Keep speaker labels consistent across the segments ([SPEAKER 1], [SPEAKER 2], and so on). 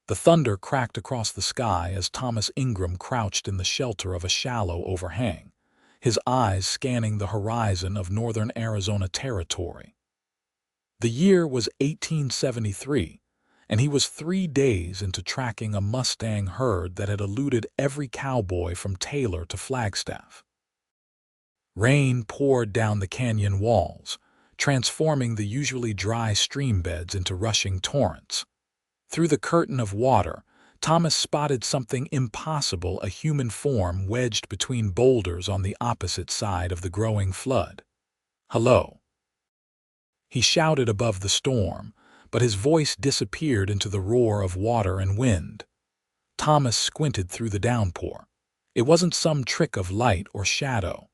[SPEAKER 1] The thunder cracked across the sky as Thomas Ingram crouched in the shelter of a shallow overhang, his eyes scanning the horizon of northern Arizona territory. The year was 1873, and he was 3 days into tracking a Mustang herd that had eluded every cowboy from Taylor to Flagstaff. Rain poured down the canyon walls, transforming the usually dry stream beds into rushing torrents. Through the curtain of water, Thomas spotted something impossible, a human form wedged between boulders on the opposite side of the growing flood. "Hello," he shouted above the storm, but his voice disappeared into the roar of water and wind. Thomas squinted through the downpour. It wasn't some trick of light or shadow.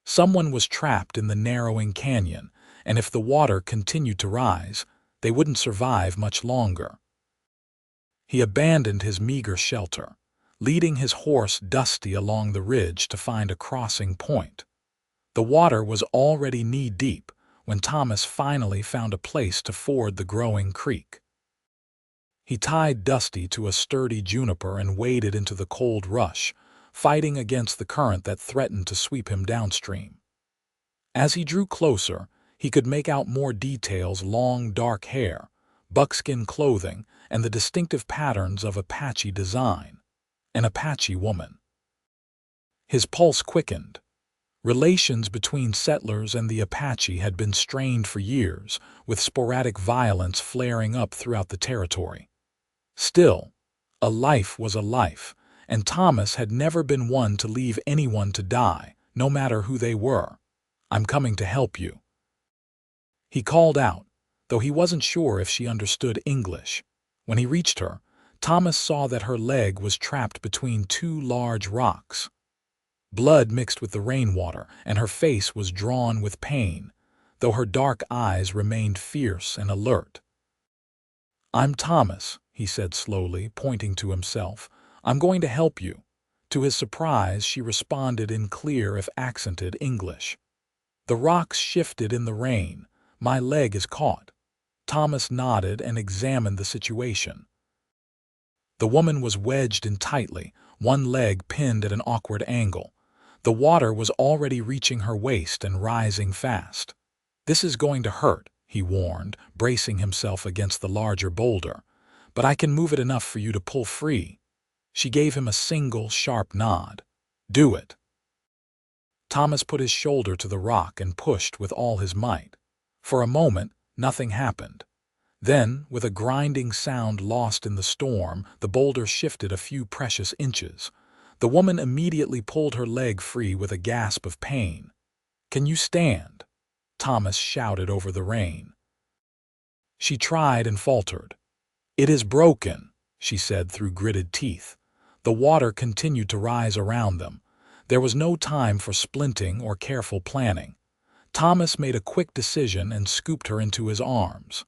[SPEAKER 1] Someone was trapped in the narrowing canyon, and if the water continued to rise, they wouldn't survive much longer. He abandoned his meager shelter, leading his horse Dusty along the ridge to find a crossing point. The water was already knee-deep when Thomas finally found a place to ford the growing creek. He tied Dusty to a sturdy juniper and waded into the cold rush, fighting against the current that threatened to sweep him downstream. As he drew closer, he could make out more details: long, dark hair, buckskin clothing, and the distinctive patterns of Apache design. An Apache woman. His pulse quickened. Relations between settlers and the Apache had been strained for years, with sporadic violence flaring up throughout the territory. Still, a life was a life, and Thomas had never been one to leave anyone to die, no matter who they were. "I'm coming to help you," he called out, though he wasn't sure if she understood English. When he reached her, Thomas saw that her leg was trapped between two large rocks. Blood mixed with the rainwater, and her face was drawn with pain, though her dark eyes remained fierce and alert. "I'm Thomas," he said slowly, pointing to himself. "I'm going to help you." To his surprise, she responded in clear, if accented, English. "The rocks shifted in the rain. My leg is caught." Thomas nodded and examined the situation. The woman was wedged in tightly, one leg pinned at an awkward angle. The water was already reaching her waist and rising fast. "This is going to hurt," he warned, bracing himself against the larger boulder. "But I can move it enough for you to pull free." She gave him a single, sharp nod. "Do it." Thomas put his shoulder to the rock and pushed with all his might. For a moment, nothing happened. Then, with a grinding sound lost in the storm, the boulder shifted a few precious inches. The woman immediately pulled her leg free with a gasp of pain. "Can you stand?" Thomas shouted over the rain. She tried and faltered. "It is broken," she said through gritted teeth. The water continued to rise around them. There was no time for splinting or careful planning. Thomas made a quick decision and scooped her into his arms.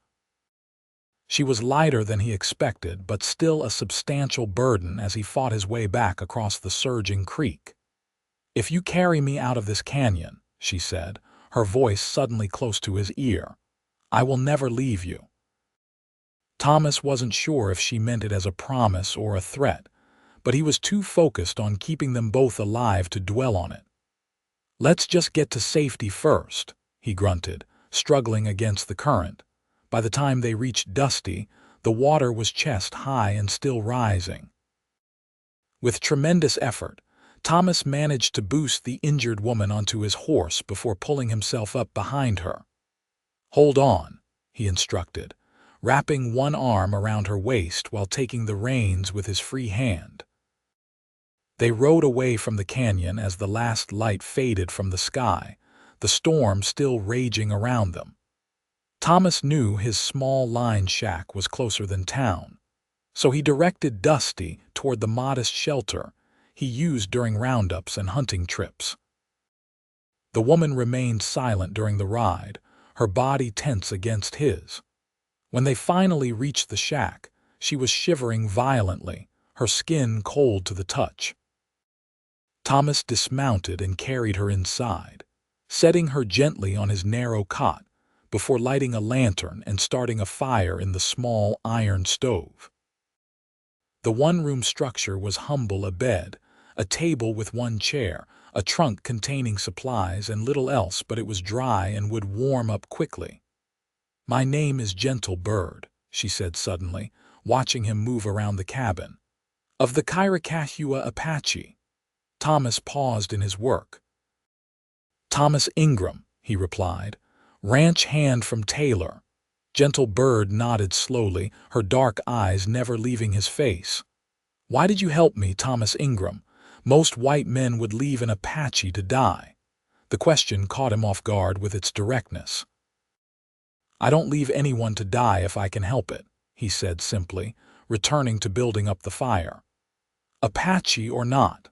[SPEAKER 1] She was lighter than he expected, but still a substantial burden as he fought his way back across the surging creek. "If you carry me out of this canyon," she said, her voice suddenly close to his ear, "I will never leave you." Thomas wasn't sure if she meant it as a promise or a threat, but he was too focused on keeping them both alive to dwell on it. "Let's just get to safety first," he grunted, struggling against the current. By the time they reached Dusty, the water was chest-high and still rising. With tremendous effort, Thomas managed to boost the injured woman onto his horse before pulling himself up behind her. "Hold on," he instructed, wrapping one arm around her waist while taking the reins with his free hand. They rode away from the canyon as the last light faded from the sky, the storm still raging around them. Thomas knew his small line shack was closer than town, so he directed Dusty toward the modest shelter he used during roundups and hunting trips. The woman remained silent during the ride, her body tense against his. When they finally reached the shack, she was shivering violently, her skin cold to the touch. Thomas dismounted and carried her inside, setting her gently on his narrow cot before lighting a lantern and starting a fire in the small iron stove. The one-room structure was humble: a bed, a table with one chair, a trunk containing supplies, and little else, but it was dry and would warm up quickly. "My name is Gentle Bird," she said suddenly, watching him move around the cabin. "Of the Kairikahua Apache." Thomas paused in his work. "Thomas Ingram," he replied. "Ranch hand from Taylor." Gentle Bird nodded slowly, her dark eyes never leaving his face. "Why did you help me, Thomas Ingram? Most white men would leave an Apache to die." The question caught him off guard with its directness. "I don't leave anyone to die if I can help it," he said simply, returning to building up the fire. Apache or not.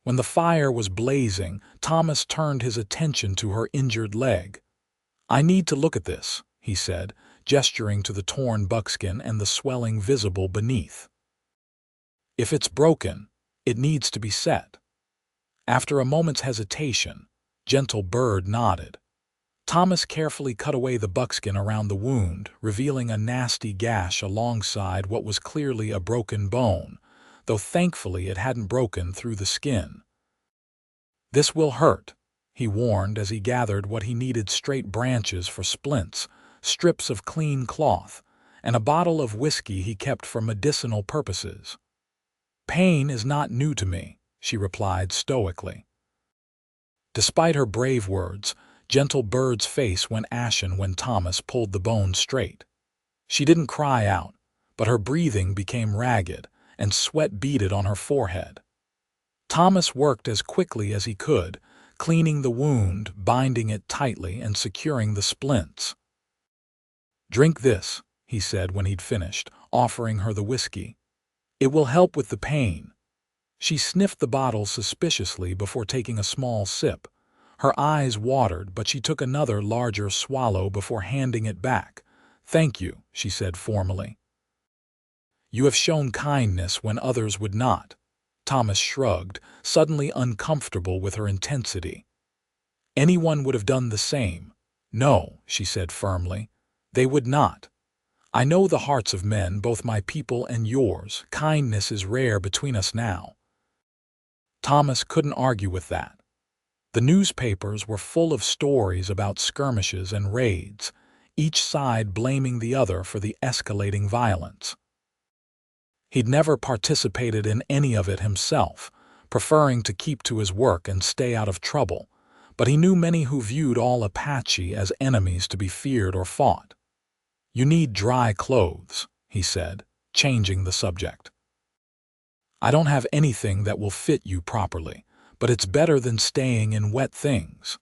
[SPEAKER 1] When the fire was blazing, Thomas turned his attention to her injured leg. "I need to look at this," he said, gesturing to the torn buckskin and the swelling visible beneath. "If it's broken, it needs to be set." After a moment's hesitation, Gentle Bird nodded. Thomas carefully cut away the buckskin around the wound, revealing a nasty gash alongside what was clearly a broken bone, though thankfully it hadn't broken through the skin. "This will hurt," he warned as he gathered what he needed: straight branches for splints, strips of clean cloth, and a bottle of whiskey he kept for medicinal purposes. "Pain is not new to me," she replied stoically. Despite her brave words, Gentle Bird's face went ashen when Thomas pulled the bone straight. She didn't cry out, but her breathing became ragged, and sweat beaded on her forehead. Thomas worked as quickly as he could, cleaning the wound, binding it tightly, and securing the splints. "Drink this," he said when he'd finished, offering her the whiskey. "It will help with the pain." She sniffed the bottle suspiciously before taking a small sip. Her eyes watered, but she took another larger swallow before handing it back. "Thank you," she said formally. "You have shown kindness when others would not." Thomas shrugged, suddenly uncomfortable with her intensity. "Anyone would have done the same." "No," she said firmly. "They would not. I know the hearts of men, both my people and yours. Kindness is rare between us now." Thomas couldn't argue with that. The newspapers were full of stories about skirmishes and raids, each side blaming the other for the escalating violence. He'd never participated in any of it himself, preferring to keep to his work and stay out of trouble, but he knew many who viewed all Apache as enemies to be feared or fought. "You need dry clothes," he said, changing the subject. "I don't have anything that will fit you properly, but it's better than staying in wet things."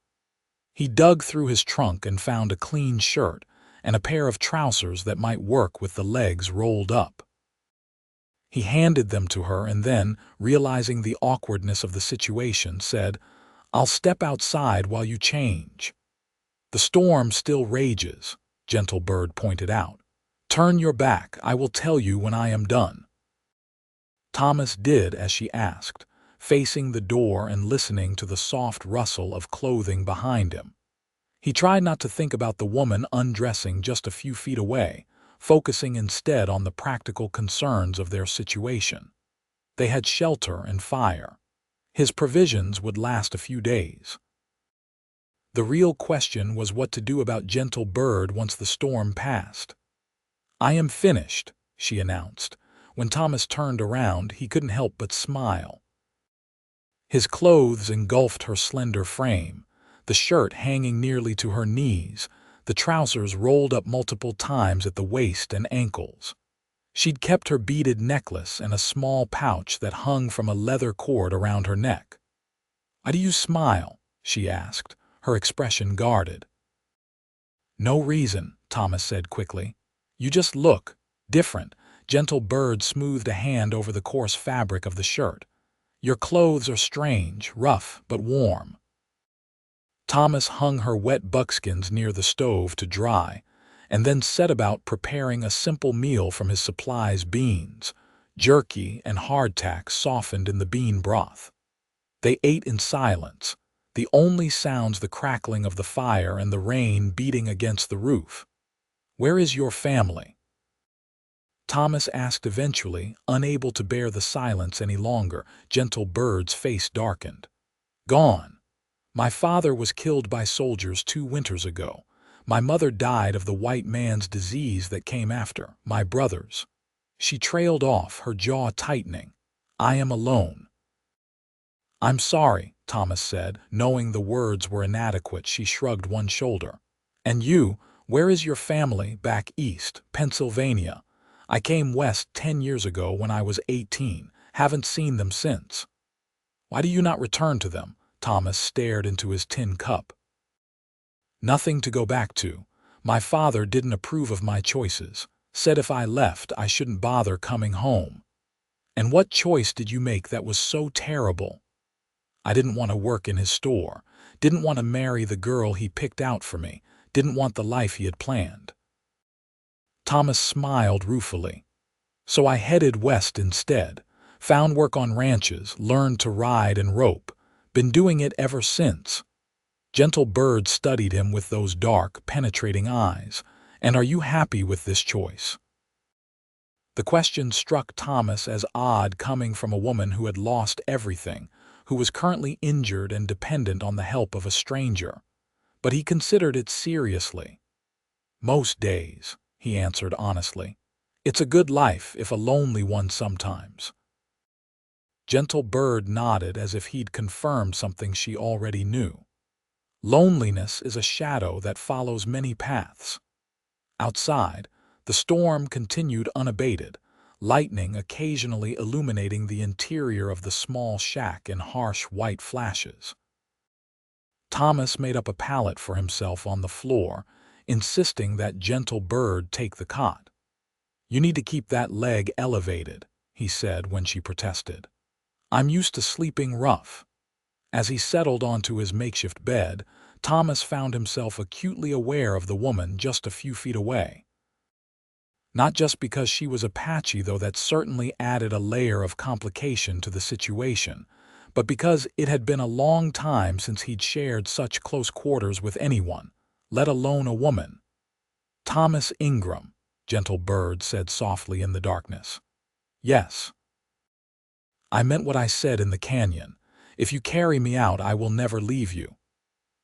[SPEAKER 1] He dug through his trunk and found a clean shirt and a pair of trousers that might work with the legs rolled up. He handed them to her and then, realizing the awkwardness of the situation, said, "I'll step outside while you change." "The storm still rages," Gentle Bird pointed out. "Turn your back, I will tell you when I am done." Thomas did as she asked, facing the door and listening to the soft rustle of clothing behind him. He tried not to think about the woman undressing just a few feet away, focusing instead on the practical concerns of their situation. They had shelter and fire. His provisions would last a few days. The real question was what to do about Gentle Bird once the storm passed. "I am finished," she announced. When Thomas turned around, he couldn't help but smile. His clothes engulfed her slender frame, the shirt hanging nearly to her knees, the trousers rolled up multiple times at the waist and ankles. She'd kept her beaded necklace and a small pouch that hung from a leather cord around her neck. "Why do you smile?" she asked, her expression guarded. "No reason," Thomas said quickly. "You just look different." Gentle Bird smoothed a hand over the coarse fabric of the shirt. "Your clothes are strange, rough but warm." Thomas hung her wet buckskins near the stove to dry, and then set about preparing a simple meal from his supplies: beans, jerky, and hardtack softened in the bean broth. They ate in silence, the only sounds the crackling of the fire and the rain beating against the roof. "Where is your family?" Thomas asked eventually, unable to bear the silence any longer. Gentle Bird's face darkened. Gone. My father was killed by soldiers 2 winters ago. My mother died of the white man's disease that came after. My brothers. She trailed off, her jaw tightening. I am alone. I'm sorry, Thomas said. Knowing the words were inadequate, she shrugged one shoulder. And you, where is your family? Back east, Pennsylvania. I came west 10 years ago when I was 18. Haven't seen them since. Why do you not return to them? Thomas stared into his tin cup. Nothing to go back to. My father didn't approve of my choices. Said if I left, I shouldn't bother coming home. And what choice did you make that was so terrible? I didn't want to work in his store. Didn't want to marry the girl he picked out for me. Didn't want the life he had planned. Thomas smiled ruefully. So I headed west instead. Found work on ranches, learned to ride and rope. Been doing it ever since. Gentle Bird studied him with those dark, penetrating eyes. And are you happy with this choice? The question struck Thomas as odd, coming from a woman who had lost everything, who was currently injured and dependent on the help of a stranger. But he considered it seriously. Most days, he answered honestly. It's a good life, if a lonely one sometimes. Gentle Bird nodded as if he'd confirmed something she already knew. Loneliness is a shadow that follows many paths. Outside, the storm continued unabated, lightning occasionally illuminating the interior of the small shack in harsh white flashes. Thomas made up a pallet for himself on the floor, insisting that Gentle Bird take the cot. You need to keep that leg elevated, he said when she protested. I'm used to sleeping rough. As he settled onto his makeshift bed, Thomas found himself acutely aware of the woman just a few feet away. Not just because she was Apache, though that certainly added a layer of complication to the situation, but because it had been a long time since he'd shared such close quarters with anyone, let alone a woman. Thomas Ingram, Gentle Bird said softly in the darkness. Yes. I meant what I said in the canyon. If you carry me out, I will never leave you.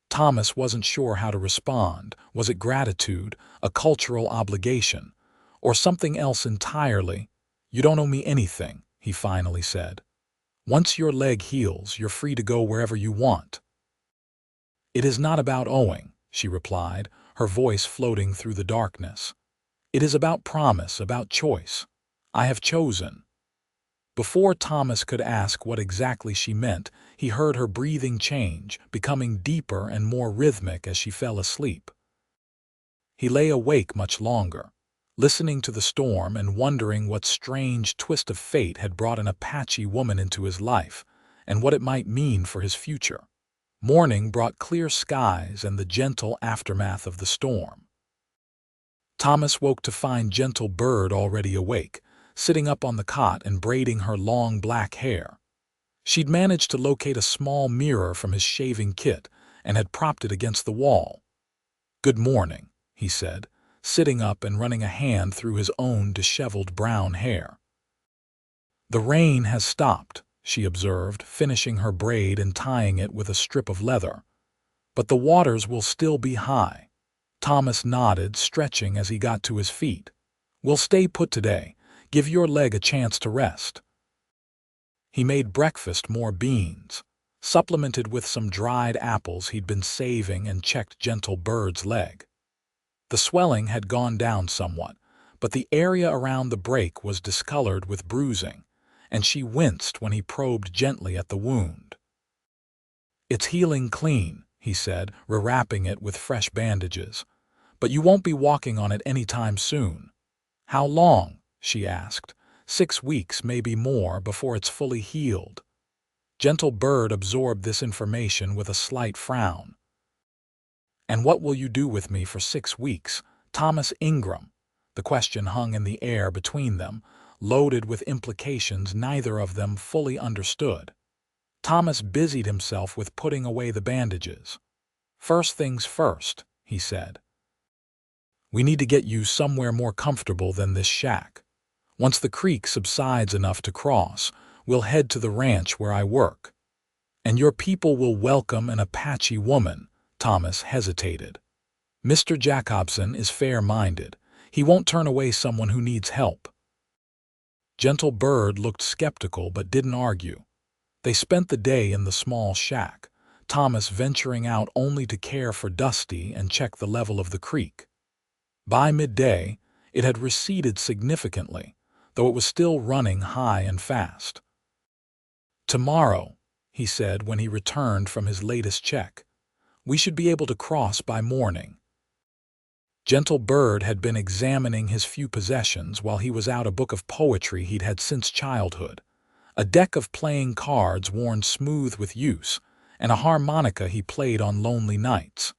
[SPEAKER 1] Thomas wasn't sure how to respond. Was it gratitude, a cultural obligation, or something else entirely? You don't owe me anything, he finally said. Once your leg heals, you're free to go wherever you want. It is not about owing, she replied, her voice floating through the darkness. It is about promise, about choice. I have chosen. Before Thomas could ask what exactly she meant, he heard her breathing change, becoming deeper and more rhythmic as she fell asleep. He lay awake much longer, listening to the storm and wondering what strange twist of fate had brought an Apache woman into his life, and what it might mean for his future. Morning brought clear skies and the gentle aftermath of the storm. Thomas woke to find Gentle Bird already awake, sitting up on the cot and braiding her long black hair. She'd managed to locate a small mirror from his shaving kit and had propped it against the wall. Good morning, he said, sitting up and running a hand through his own disheveled brown hair. The rain has stopped, she observed, finishing her braid and tying it with a strip of leather. But the waters will still be high. Thomas nodded, stretching as he got to his feet. We'll stay put today. Give your leg a chance to rest. He made breakfast, more beans, supplemented with some dried apples he'd been saving, and checked Gentle Bird's leg. The swelling had gone down somewhat, but the area around the break was discolored with bruising, and she winced when he probed gently at the wound. It's healing clean, he said, rewrapping it with fresh bandages. But you won't be walking on it any time soon. How long? She asked. 6 weeks, maybe more, before it's fully healed. Gentle Bird absorbed this information with a slight frown. And what will you do with me for 6 weeks, Thomas Ingram? The question hung in the air between them, loaded with implications neither of them fully understood. Thomas busied himself with putting away the bandages. First things first, he said. We need to get you somewhere more comfortable than this shack. Once the creek subsides enough to cross, we'll head to the ranch where I work. And your people will welcome an Apache woman." Thomas hesitated. "Mr. Jacobson is fair-minded. He won't turn away someone who needs help." Gentle Bird looked skeptical but didn't argue. They spent the day in the small shack, Thomas venturing out only to care for Dusty and check the level of the creek. By midday, it had receded significantly, though it was still running high and fast. "Tomorrow," he said when he returned from his latest check, "we should be able to cross by morning." Gentle Bird had been examining his few possessions while he was out a book of poetry he'd had since childhood, a deck of playing cards worn smooth with use, and a harmonica he played on lonely nights.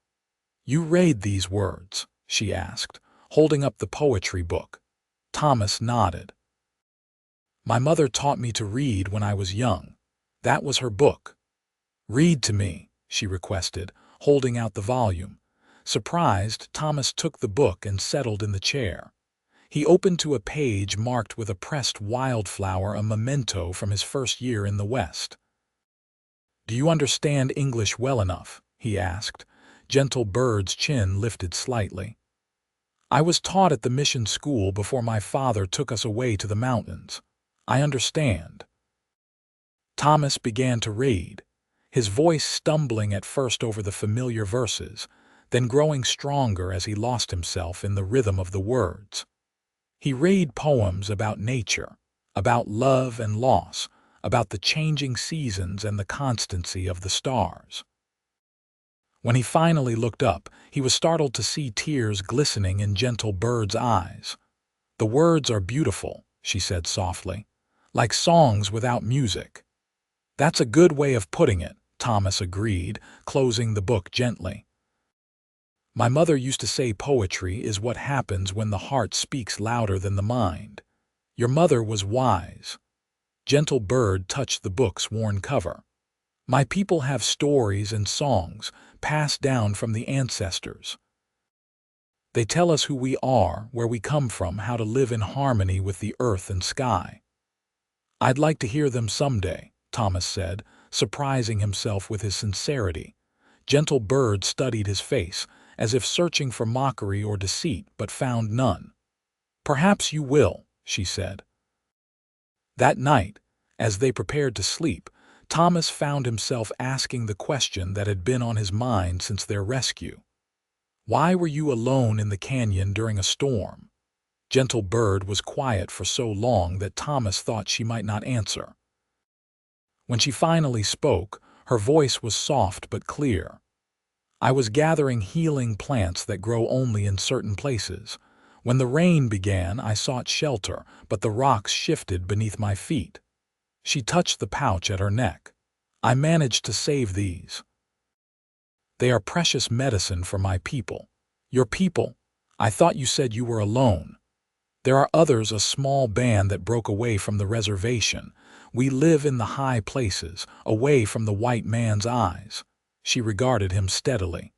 [SPEAKER 1] "You read these words?" she asked, holding up the poetry book. Thomas nodded. "My mother taught me to read when I was young. That was her book." "Read to me," she requested, holding out the volume. Surprised, Thomas took the book and settled in the chair. He opened to a page marked with a pressed wildflower, a memento from his first year in the West. "Do you understand English well enough?" he asked. Gentle Bird's chin lifted slightly. "I was taught at the mission school before my father took us away to the mountains. I understand." Thomas began to read, his voice stumbling at first over the familiar verses, then growing stronger as he lost himself in the rhythm of the words. He read poems about nature, about love and loss, about the changing seasons and the constancy of the stars. When he finally looked up, he was startled to see tears glistening in Gentle Bird's eyes. "The words are beautiful," she said softly, "like songs without music." "That's a good way of putting it," Thomas agreed, closing the book gently. "My mother used to say poetry is what happens when the heart speaks louder than the mind. Your mother was wise." Gentle Bird touched the book's worn cover. "My people have stories and songs passed down from the ancestors. They tell us who we are, where we come from, how to live in harmony with the earth and sky." "I'd like to hear them someday," Thomas said, surprising himself with his sincerity. Gentle Bird studied his face, as if searching for mockery or deceit, but found none. "Perhaps you will," she said. That night, as they prepared to sleep, Thomas found himself asking the question that had been on his mind since their rescue. "Why were you alone in the canyon during a storm?" Gentle Bird was quiet for so long that Thomas thought she might not answer. When she finally spoke, her voice was soft but clear. "I was gathering healing plants that grow only in certain places. When the rain began, I sought shelter, but the rocks shifted beneath my feet." She touched the pouch at her neck. "I managed to save these. They are precious medicine for my people." "Your people? I thought you said you were alone." "There are others, a small band that broke away from the reservation. We live in the high places, away from the white man's eyes." She regarded him steadily.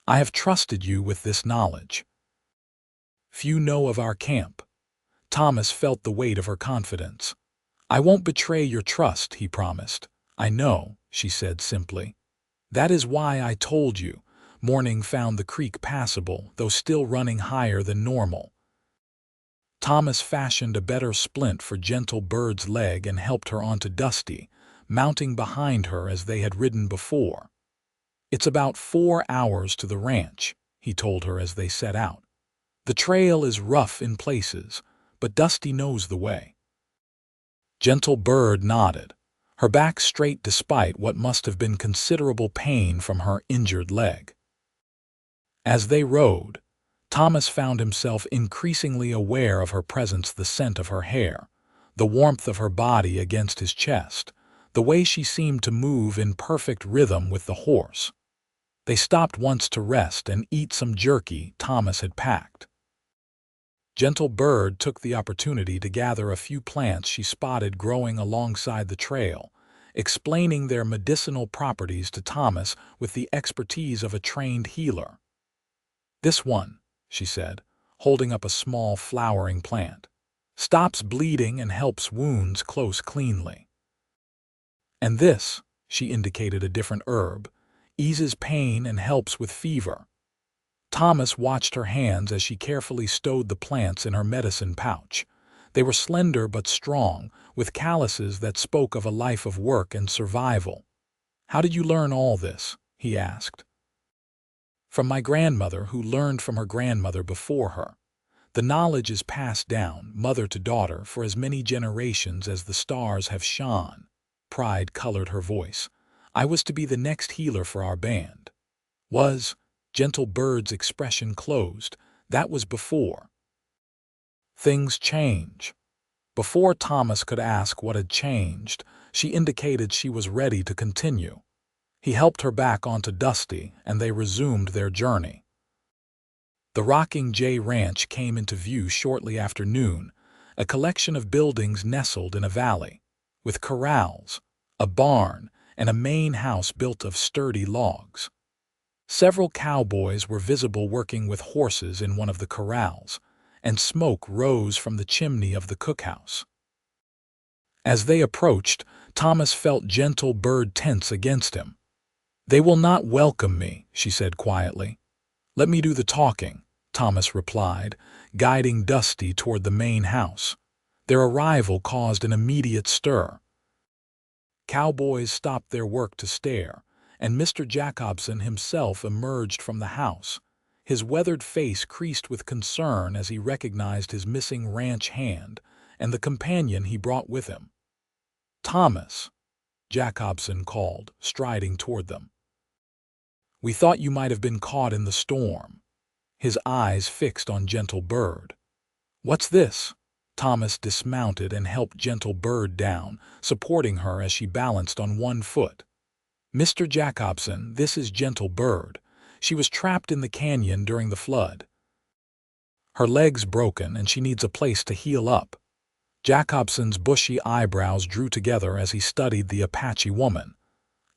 [SPEAKER 1] "I have trusted you with this knowledge. Few know of our camp." Thomas felt the weight of her confidence. "I won't betray your trust," he promised. "I know," she said simply. "That is why I told you." Morning found the creek passable, though still running higher than normal. Thomas fashioned a better splint for Gentle Bird's leg and helped her onto Dusty, mounting behind her as they had ridden before. "It's about 4 hours to the ranch," he told her as they set out. "The trail is rough in places, but Dusty knows the way." Gentle Bird nodded, her back straight despite what must have been considerable pain from her injured leg. As they rode, Thomas found himself increasingly aware of her presence, the scent of her hair, the warmth of her body against his chest, the way she seemed to move in perfect rhythm with the horse. They stopped once to rest and eat some jerky Thomas had packed. Gentle Bird took the opportunity to gather a few plants she spotted growing alongside the trail, explaining their medicinal properties to Thomas with the expertise of a trained healer. "This one," she said, holding up a small flowering plant. stops bleeding and helps wounds close cleanly. And this, she indicated a different herb, eases pain and helps with fever. Thomas watched her hands as she carefully stowed the plants in her medicine pouch. They were slender but strong, with calluses that spoke of a life of work and survival. "How did you learn all this?" he asked. "From my grandmother, who learned from her grandmother before her. The knowledge is passed down, mother to daughter, for as many generations as the stars have shone." Pride colored her voice. "I was to be the next healer for our band." Was, Gentle Bird's expression closed. That was before. Things change. Before Thomas could ask what had changed, she indicated she was ready to continue. He helped her back onto Dusty, and they resumed their journey. The Rocking J Ranch came into view shortly after noon, a collection of buildings nestled in a valley, with corrals, a barn, and a main house built of sturdy logs. Several cowboys were visible working with horses in one of the corrals, and smoke rose from the chimney of the cookhouse. As they approached, Thomas felt Gentle Bird tense against him. "They will not welcome me," she said quietly. "Let me do the talking," Thomas replied, guiding Dusty toward the main house. Their arrival caused an immediate stir. Cowboys stopped their work to stare, and Mr. Jacobson himself emerged from the house, his weathered face creased with concern as he recognized his missing ranch hand and the companion he brought with him. "Thomas," Jacobson called, striding toward them. "We thought you might have been caught in the storm." His eyes fixed on Gentle Bird. "What's this?" Thomas dismounted and helped Gentle Bird down, supporting her as she balanced on one foot. "Mr. Jacobson, this is Gentle Bird. She was trapped in the canyon during the flood. Her leg's broken and she needs a place to heal up." Jacobson's bushy eyebrows drew together as he studied the Apache woman.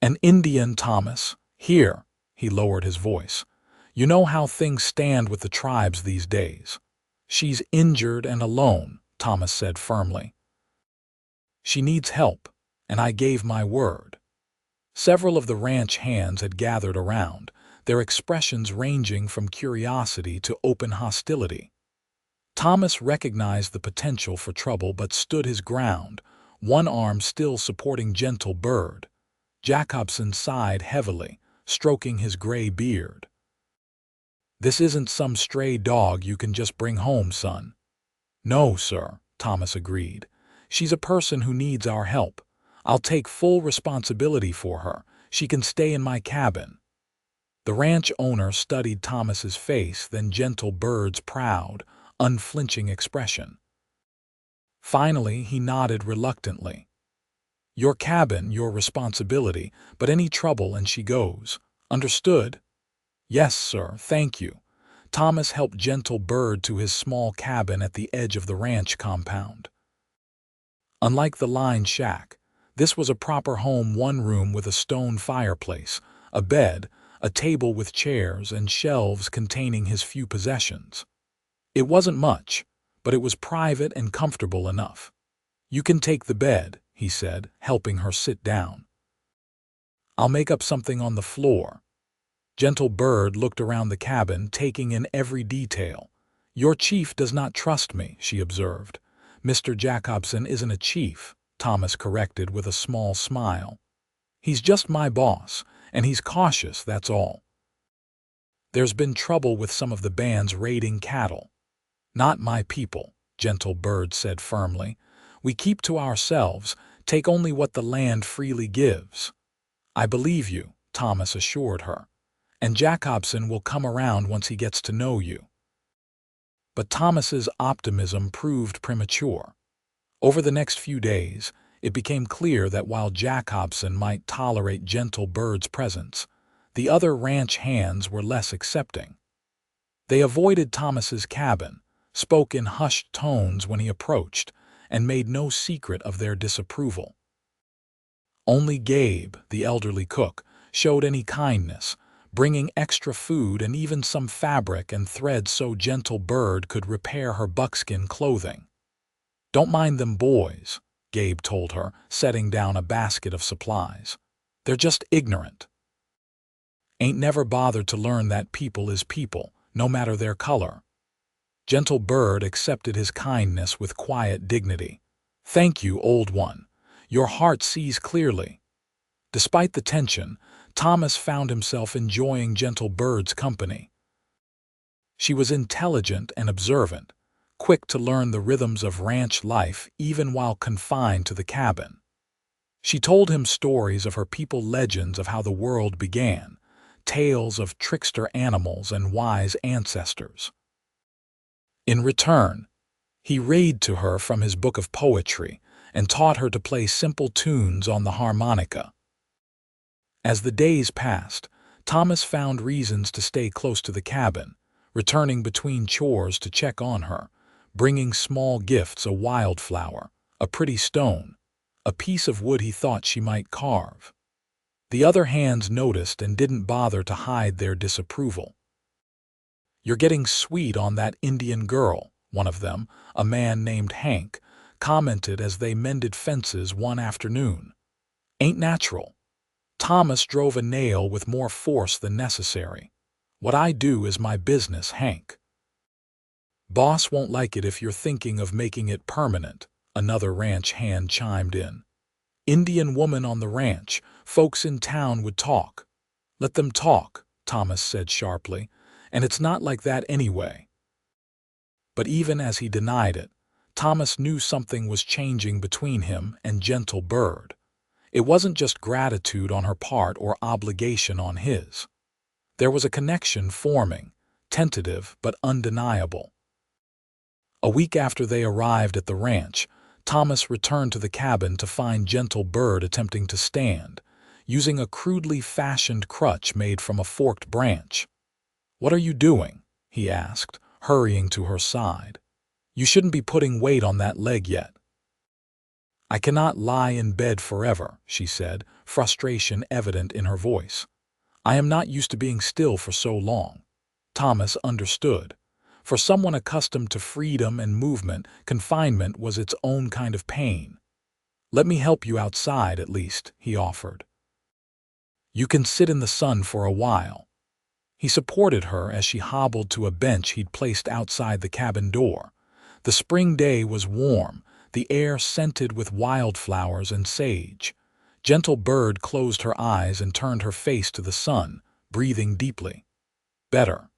[SPEAKER 1] "An Indian, Thomas. Here," he lowered his voice. "You know how things stand with the tribes these days." "She's injured and alone," Thomas said firmly. "She needs help, and I gave my word." Several of the ranch hands had gathered around, their expressions ranging from curiosity to open hostility. Thomas recognized the potential for trouble but stood his ground, one arm still supporting Gentle Bird. Jacobson sighed heavily, stroking his gray beard. "This isn't some stray dog you can just bring home, son." "No, sir," Thomas agreed. "She's a person who needs our help. I'll take full responsibility for her. She can stay in my cabin." The ranch owner studied Thomas's face, then Gentle Bird's proud, unflinching expression. Finally, he nodded reluctantly. "Your cabin, your responsibility, but any trouble and she goes. Understood?" "Yes, sir, thank you." Thomas helped Gentle Bird to his small cabin at the edge of the ranch compound. Unlike the line shack, this was a proper home, one room with a stone fireplace, a bed, a table with chairs, and shelves containing his few possessions. It wasn't much, but it was private and comfortable enough. "You can take the bed," he said, helping her sit down. "I'll make up something on the floor." Gentle Bird looked around the cabin, taking in every detail. "Your chief does not trust me," she observed. "Mr. Jacobson isn't a chief," Thomas corrected with a small smile. "He's just my boss, and he's cautious, that's all." "There's been trouble with some of the bands raiding cattle." "Not my people," Gentle Bird said firmly. "We keep to ourselves, take only what the land freely gives." "I believe you," Thomas assured her. "And Jacobson will come around once he gets to know you." But Thomas's optimism proved premature. Over the next few days, it became clear that while Jacobson might tolerate Gentle Bird's presence, the other ranch hands were less accepting. They avoided Thomas's cabin, spoke in hushed tones when he approached, and made no secret of their disapproval. Only Gabe, the elderly cook, showed any kindness, bringing extra food and even some fabric and thread so Gentle Bird could repair her buckskin clothing. Don't mind them boys, Gabe told her, setting down a basket of supplies. They're just ignorant. Ain't never bothered to learn that people is people, no matter their color. Gentle Bird accepted his kindness with quiet dignity. Thank you, old one. Your heart sees clearly. Despite the tension, Thomas found himself enjoying Gentle Bird's company. She was intelligent and observant, quick to learn the rhythms of ranch life even while confined to the cabin. She told him stories of her people, legends of how the world began, tales of trickster animals and wise ancestors. In return, he read to her from his book of poetry and taught her to play simple tunes on the harmonica. As the days passed, Thomas found reasons to stay close to the cabin, returning between chores to check on her, bringing small gifts: a wildflower, a pretty stone, a piece of wood he thought she might carve. The other hands noticed and didn't bother to hide their disapproval. "You're getting sweet on that Indian girl," one of them, a man named Hank, commented as they mended fences one afternoon. "Ain't natural." Thomas drove a nail with more force than necessary. "What I do is my business, Hank." "Boss won't like it if you're thinking of making it permanent," another ranch hand chimed in. "Indian woman on the ranch, folks in town would talk." "Let them talk," Thomas said sharply, "and it's not like that anyway." But even as he denied it, Thomas knew something was changing between him and Gentle Bird. It wasn't just gratitude on her part or obligation on his. There was a connection forming, tentative but undeniable. A week after they arrived at the ranch, Thomas returned to the cabin to find Gentle Bird attempting to stand, using a crudely fashioned crutch made from a forked branch. "What are you doing?" he asked, hurrying to her side. "You shouldn't be putting weight on that leg yet." "I cannot lie in bed forever," she said, frustration evident in her voice. "I am not used to being still for so long." Thomas understood. For someone accustomed to freedom and movement, confinement was its own kind of pain. "Let me help you outside, at least," he offered. "You can sit in the sun for a while." He supported her as she hobbled to a bench he'd placed outside the cabin door. The spring day was warm, the air scented with wildflowers and sage. Gentle Bird closed her eyes and turned her face to the sun, breathing deeply. "Better?"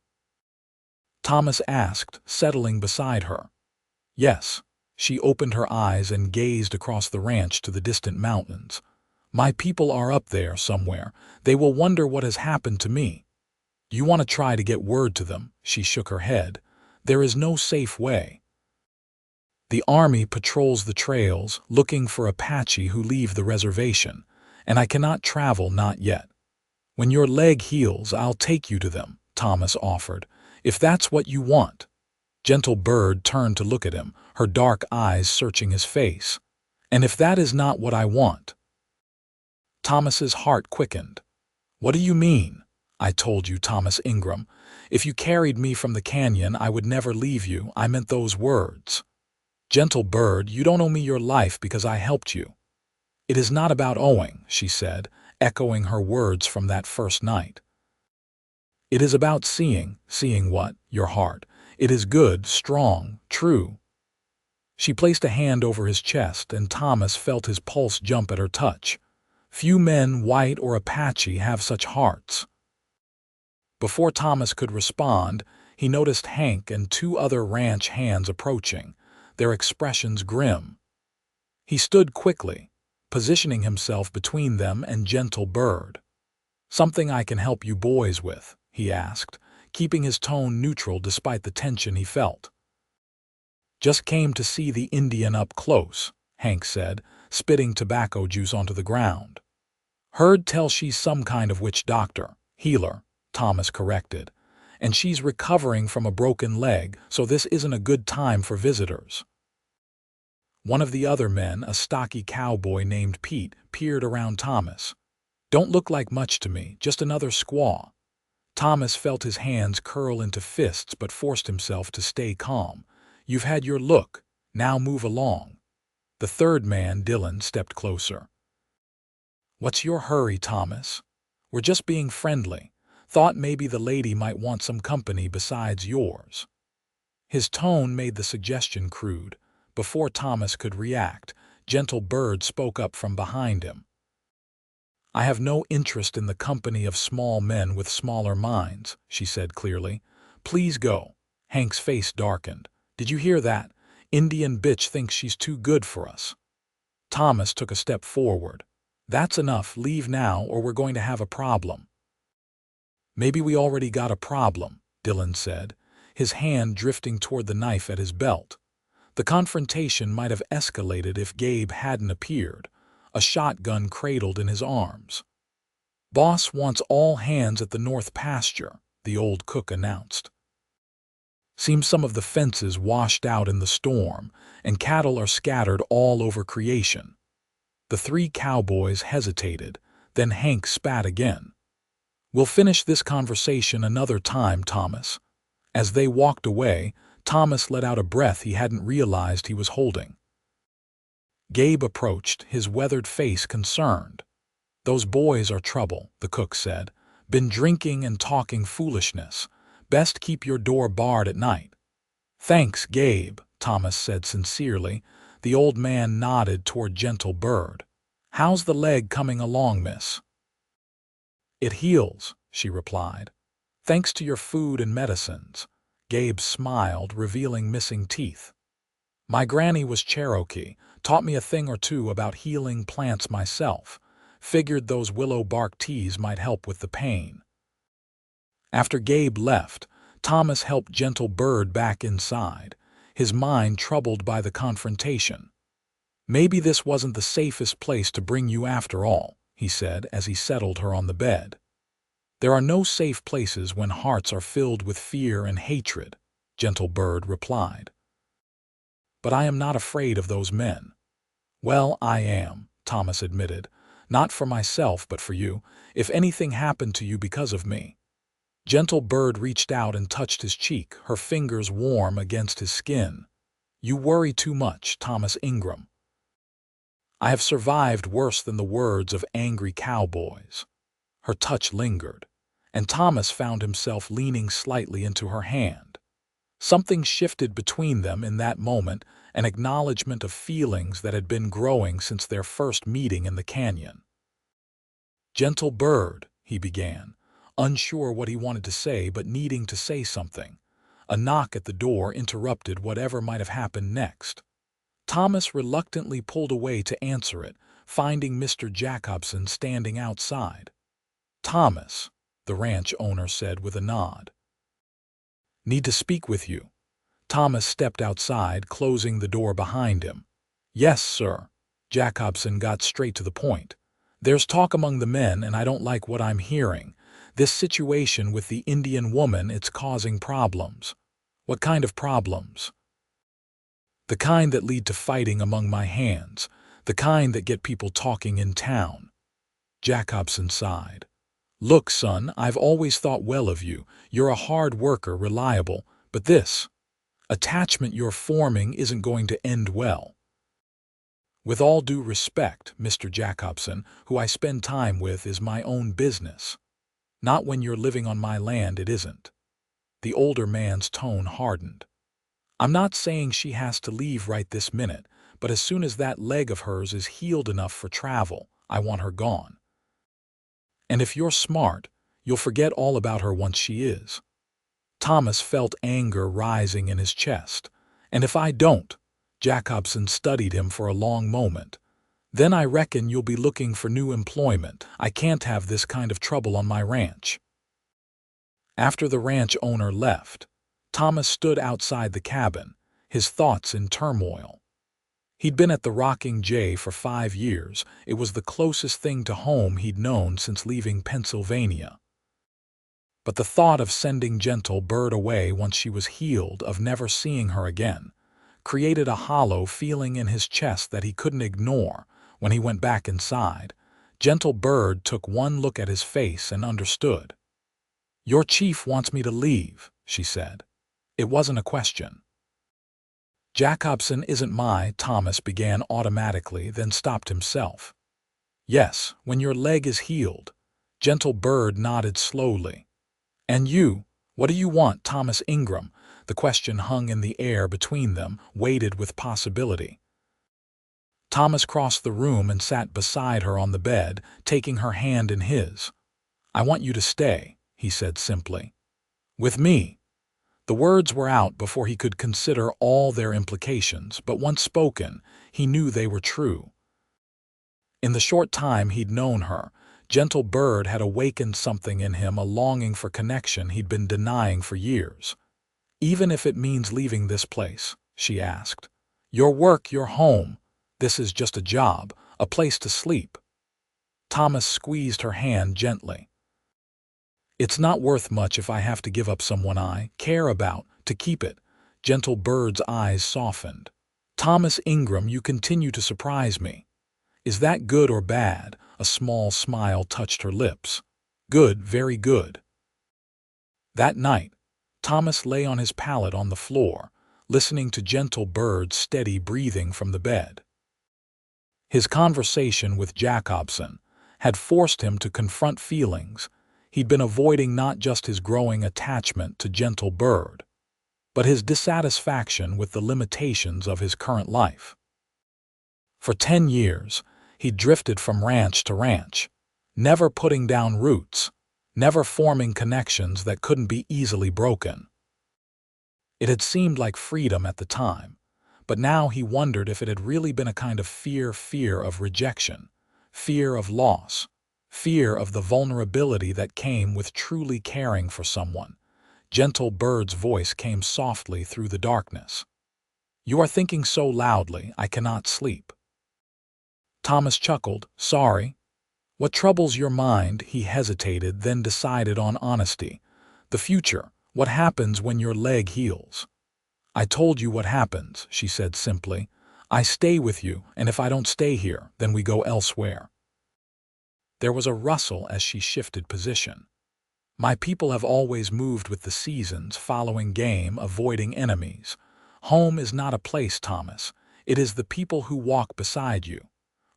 [SPEAKER 1] Thomas asked, settling beside her. "Yes." She opened her eyes and gazed across the ranch to the distant mountains. "My people are up there somewhere. They will wonder what has happened to me." "You want to try to get word to them?" She shook her head. "There is no safe way. The army patrols the trails, looking for Apache who leave the reservation, and I cannot travel, not yet. When your leg heals, I'll take you to them," Thomas offered, "if that's what you want." Gentle Bird turned to look at him, her dark eyes searching his face. "And if that is not what I want?" Thomas's heart quickened. "What do you mean?" "I told you, Thomas Ingram. If you carried me from the canyon, I would never leave you. I meant those words." "Gentle Bird, you don't owe me your life because I helped you." "It is not about owing," she said, echoing her words from that first night. "It is about seeing." "Seeing what?" "Your heart. It is good, strong, true." She placed a hand over his chest, and Thomas felt his pulse jump at her touch. Few men, white or Apache, have such hearts. Before Thomas could respond, he noticed Hank and two other ranch hands approaching, their expressions grim. He stood quickly, positioning himself between them and Gentle Bird. "Something I can help you boys with?" he asked, keeping his tone neutral despite the tension he felt. "Just came to see the Indian up close," Hank said, spitting tobacco juice onto the ground. "Heard tell she's some kind of witch doctor." "Healer," Thomas corrected. "And she's recovering from a broken leg, so this isn't a good time for visitors." One of the other men, a stocky cowboy named Pete, peered around Thomas. "Don't look like much to me, just another squaw." Thomas felt his hands curl into fists but forced himself to stay calm. "You've had your look. Now move along. The third man, Dylan, stepped closer. What's your hurry, Thomas? We're just being friendly. Thought maybe the lady might want some company besides yours. His tone made the suggestion crude. Before Thomas could react, Gentle Bird spoke up from behind him. I have no interest in the company of small men with smaller minds, she said clearly. Please go. Hank's face darkened. Did you hear that? Indian bitch thinks she's too good for us. Thomas took a step forward. That's enough. Leave now or we're going to have a problem. Maybe we already got a problem, Dylan said, his hand drifting toward the knife at his belt. The confrontation might have escalated if Gabe hadn't appeared, a shotgun cradled in his arms. Boss wants all hands at the north pasture, the old cook announced. Seems some of the fences washed out in the storm, and cattle are scattered all over creation. The three cowboys hesitated, then Hank spat again. We'll finish this conversation another time, Thomas. As they walked away, Thomas let out a breath he hadn't realized he was holding. Gabe approached, his weathered face concerned. Those boys are trouble, the cook said. Been drinking and talking foolishness. Best keep your door barred at night. Thanks, Gabe, Thomas said sincerely. The old man nodded toward Gentle Bird. How's the leg coming along, miss? It heals, she replied. Thanks to your food and medicines. Gabe smiled, revealing missing teeth. My granny was Cherokee, taught me a thing or two about healing plants myself. Figured those willow bark teas might help with the pain. After Gabe left, Thomas helped Gentle Bird back inside, his mind troubled by the confrontation. Maybe this wasn't the safest place to bring you after all, he said as he settled her on the bed. There are no safe places when hearts are filled with fear and hatred, Gentle Bird replied. But I am not afraid of those men. Well, I am, Thomas admitted. Not for myself, but for you, if anything happened to you because of me. Gentle Bird reached out and touched his cheek, her fingers warm against his skin. You worry too much, Thomas Ingram. I have survived worse than the words of angry cowboys. Her touch lingered, and Thomas found himself leaning slightly into her hand. Something shifted between them in that moment, an acknowledgement of feelings that had been growing since their first meeting in the canyon. Gentle Bird, he began, unsure what he wanted to say but needing to say something. A knock at the door interrupted whatever might have happened next. Thomas reluctantly pulled away to answer it, finding Mr. Jacobson standing outside. Thomas, the ranch owner said with a nod. Need to speak with you. Thomas stepped outside, closing the door behind him. Yes, sir. Jacobson got straight to the point. There's talk among the men, and I don't like what I'm hearing. This situation with the Indian woman, it's causing problems. What kind of problems? The kind that lead to fighting among my hands. The kind that get people talking in town. Jacobson sighed. Look, son, I've always thought well of you. You're a hard worker, reliable, but this attachment you're forming isn't going to end well. With all due respect, Mr. Jacobson, who I spend time with is my own business. Not when you're living on my land, it isn't. The older man's tone hardened. I'm not saying she has to leave right this minute, but as soon as that leg of hers is healed enough for travel, I want her gone. And if you're smart, you'll forget all about her once she is. Thomas felt anger rising in his chest. And if I don't, Jacobson studied him for a long moment. Then I reckon you'll be looking for new employment. I can't have this kind of trouble on my ranch. After the ranch owner left, Thomas stood outside the cabin, his thoughts in turmoil. He'd been at the Rocking J for 5 years. It was the closest thing to home he'd known since leaving Pennsylvania. But the thought of sending Gentle Bird away once she was healed, of never seeing her again, created a hollow feeling in his chest that he couldn't ignore. When he went back inside, Gentle Bird took one look at his face and understood. Your chief wants me to leave, she said. It wasn't a question. Jacobson isn't my, Thomas began automatically, then stopped himself. Yes, when your leg is healed. Gentle Bird nodded slowly. And you, what do you want, Thomas Ingram? The question hung in the air between them, weighted with possibility. Thomas crossed the room and sat beside her on the bed, taking her hand in his. I want you to stay, he said simply. With me. The words were out before he could consider all their implications, but once spoken, he knew they were true. In the short time he'd known her, Gentle Bird had awakened something in him, a longing for connection he'd been denying for years. Even if it means leaving this place, she asked. Your work, your home. This is just a job, a place to sleep. Thomas squeezed her hand gently. It's not worth much if I have to give up someone I care about to keep it. Gentle Bird's eyes softened. Thomas Ingram, you continue to surprise me. Is that good or bad? A small smile touched her lips. Good, very good. That night, Thomas lay on his pallet on the floor, listening to Gentle Bird's steady breathing from the bed. His conversation with Jacobson had forced him to confront feelings he'd been avoiding, not just his growing attachment to Gentle Bird, but his dissatisfaction with the limitations of his current life. For 10 years, he'd drifted from ranch to ranch, never putting down roots, never forming connections that couldn't be easily broken. It had seemed like freedom at the time, but now he wondered if it had really been a kind of fear of rejection, fear of loss, fear of the vulnerability that came with truly caring for someone. Gentle Bird's voice came softly through the darkness. You are thinking so loudly, I cannot sleep. Thomas chuckled. Sorry. What troubles your mind? He hesitated, then decided on honesty. The future. What happens when your leg heals? I told you what happens, she said simply. I stay with you, and if I don't stay here, then we go elsewhere. There was a rustle as she shifted position. My people have always moved with the seasons, following game, avoiding enemies. Home is not a place, Thomas. It is the people who walk beside you.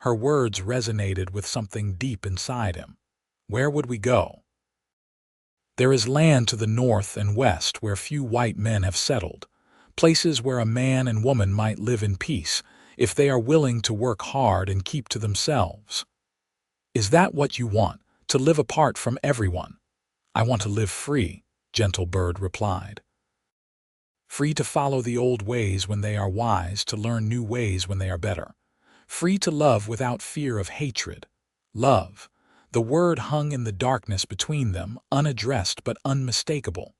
[SPEAKER 1] Her words resonated with something deep inside him. Where would we go? There is land to the north and west where few white men have settled, places where a man and woman might live in peace if they are willing to work hard and keep to themselves. Is that what you want, to live apart from everyone? I want to live free, Gentle Bird replied. Free to follow the old ways when they are wise, to learn new ways when they are better. Free to love without fear of hatred. Love. The word hung in the darkness between them, unaddressed but unmistakable.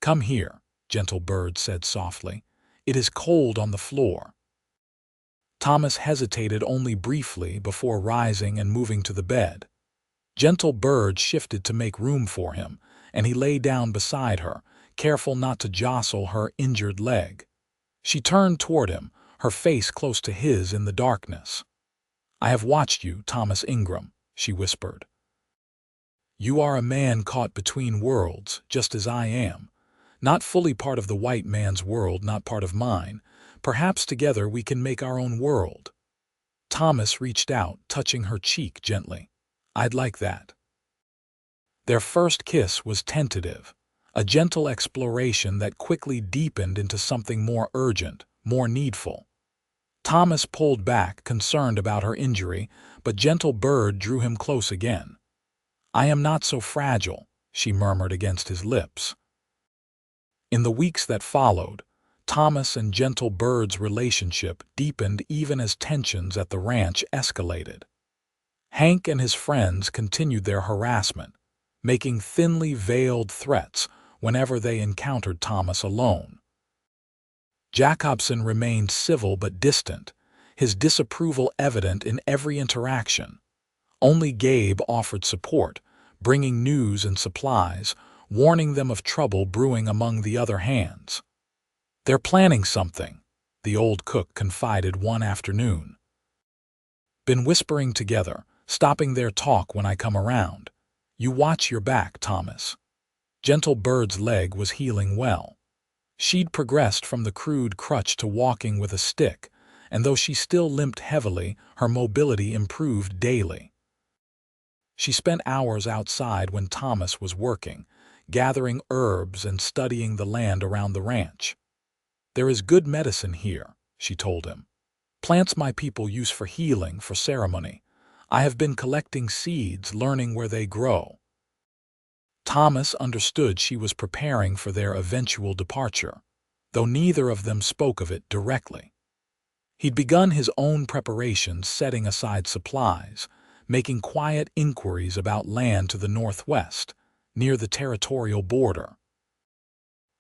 [SPEAKER 1] Come here, Gentle Bird said softly. It is cold on the floor. Thomas hesitated only briefly before rising and moving to the bed. Gentle Bird shifted to make room for him, and he lay down beside her, careful not to jostle her injured leg. She turned toward him, her face close to his in the darkness. I have watched you, Thomas Ingram, she whispered. You are a man caught between worlds, just as I am. Not fully part of the white man's world, not part of mine. Perhaps together we can make our own world. Thomas reached out, touching her cheek gently. I'd like that. Their first kiss was tentative, a gentle exploration that quickly deepened into something more urgent, more needful. Thomas pulled back, concerned about her injury, but Gentle Bird drew him close again. I am not so fragile, she murmured against his lips. In the weeks that followed, Thomas and Gentle Bird's relationship deepened even as tensions at the ranch escalated. Hank and his friends continued their harassment, making thinly veiled threats whenever they encountered Thomas alone. Jacobson remained civil but distant, his disapproval evident in every interaction. Only Gabe offered support, bringing news and supplies, warning them of trouble brewing among the other hands. They're planning something, the old cook confided one afternoon. Been whispering together, stopping their talk when I come around. You watch your back, Thomas. Gentle Bird's leg was healing well. She'd progressed from the crude crutch to walking with a stick, and though she still limped heavily, her mobility improved daily. She spent hours outside when Thomas was working, gathering herbs and studying the land around the ranch. "There is good medicine here," she told him. "Plants my people use for healing, for ceremony. I have been collecting seeds, learning where they grow." Thomas understood she was preparing for their eventual departure, though neither of them spoke of it directly. He'd begun his own preparations, setting aside supplies, making quiet inquiries about land to the northwest, near the territorial border.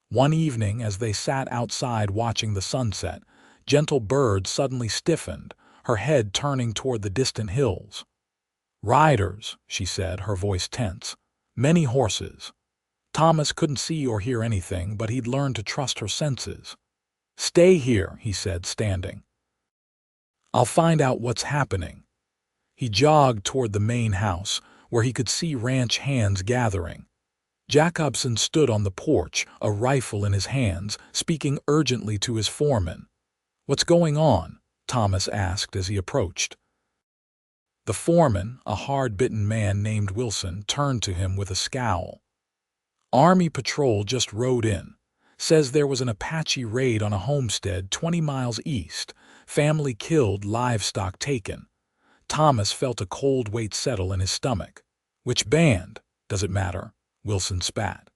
[SPEAKER 1] One evening, as they sat outside watching the sunset, Gentle Bird suddenly stiffened, her head turning toward the distant hills. "Riders," she said, her voice tense. "Many horses." Thomas couldn't see or hear anything, but he'd learned to trust her senses. "Stay here," he said, standing. "I'll find out what's happening." He jogged toward the main house, where he could see ranch hands gathering. Jacobson stood on the porch, a rifle in his hands, speaking urgently to his foreman. "What's going on?" Thomas asked as he approached. The foreman, a hard-bitten man named Wilson, turned to him with a scowl. "Army patrol just rode in. Says there was an Apache raid on a homestead 20 miles east. Family killed, livestock taken." Thomas felt a cold weight settle in his stomach. "Which band? Does it matter?" Wilson spat.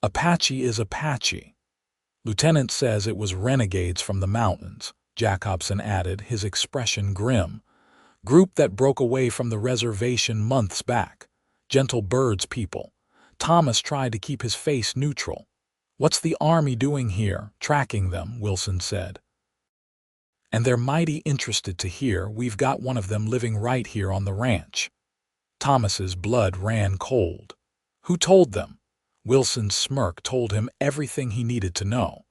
[SPEAKER 1] "Apache is Apache. Lieutenant says it was renegades from the mountains," Jacobson added, his expression grim. "Group that broke away from the reservation months back. Gentle Bird's people." Thomas tried to keep his face neutral. "What's the Army doing here, tracking them?" Wilson said. "And they're mighty interested to hear. We've got one of them living right here on the ranch." Thomas's blood ran cold. "Who told them?" Wilson's smirk told him everything he needed to know.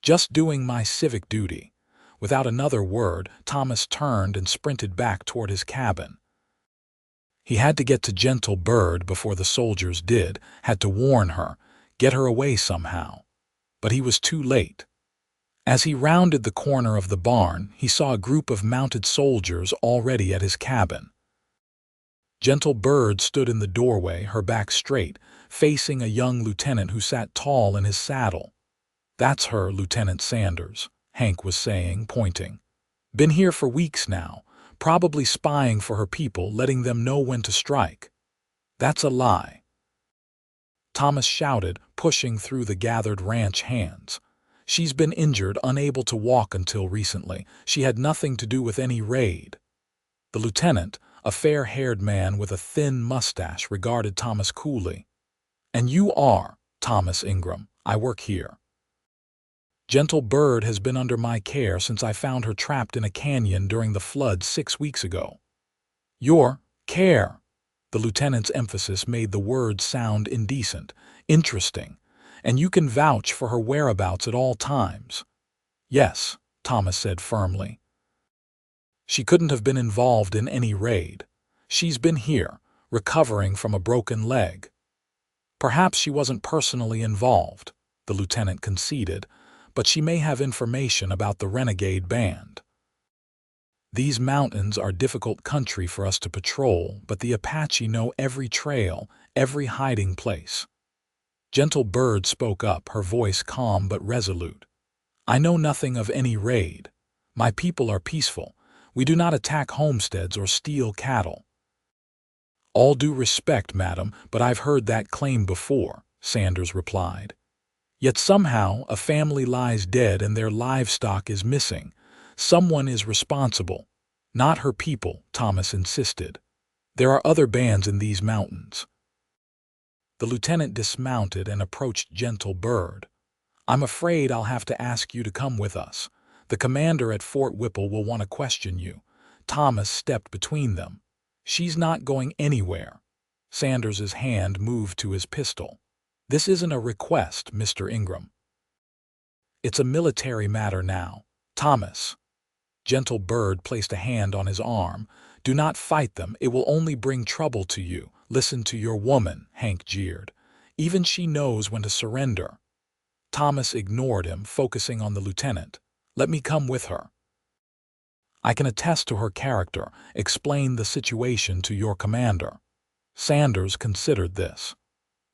[SPEAKER 1] "Just doing my civic duty." Without another word, Thomas turned and sprinted back toward his cabin. He had to get to Gentle Bird before the soldiers did, had to warn her, get her away somehow. But he was too late. As he rounded the corner of the barn, he saw a group of mounted soldiers already at his cabin. Gentle Bird stood in the doorway, her back straight, facing a young lieutenant who sat tall in his saddle. "That's her, Lieutenant Sanders," Hank was saying, pointing. "Been here for weeks now, probably spying for her people, letting them know when to strike." "That's a lie," Thomas shouted, pushing through the gathered ranch hands. "She's been injured, unable to walk until recently. She had nothing to do with any raid." The lieutenant, a fair-haired man with a thin mustache, regarded Thomas coolly. "And you are?" "Thomas Ingram. I work here. Gentle Bird has been under my care since I found her trapped in a canyon during the flood 6 weeks ago." "Your care?" The lieutenant's emphasis made the words sound indecent. "Interesting. And you can vouch for her whereabouts at all times?" "Yes," Thomas said firmly. "She couldn't have been involved in any raid. She's been here, recovering from a broken leg." "Perhaps she wasn't personally involved," the lieutenant conceded, "but she may have information about the renegade band. These mountains are difficult country for us to patrol, but the Apache know every trail, every hiding place." Gentle Bird spoke up, her voice calm but resolute. "I know nothing of any raid. My people are peaceful. We do not attack homesteads or steal cattle." "All due respect, madam, but I've heard that claim before," Sanders replied. "Yet somehow a family lies dead and their livestock is missing. Someone is responsible." "Not her people," Thomas insisted. "There are other bands in these mountains." The lieutenant dismounted and approached Gentle Bird. "I'm afraid I'll have to ask you to come with us. The commander at Fort Whipple will want to question you." Thomas stepped between them. "She's not going anywhere." Sanders's hand moved to his pistol. "This isn't a request, Mr. Ingram. It's a military matter now. Thomas." Gentle Bird placed a hand on his arm. "Do not fight them. It will only bring trouble to you." "Listen to your woman," Hank jeered. "Even she knows when to surrender." Thomas ignored him, focusing on the lieutenant. "Let me come with her. I can attest to her character. Explain the situation to your commander." Sanders considered this.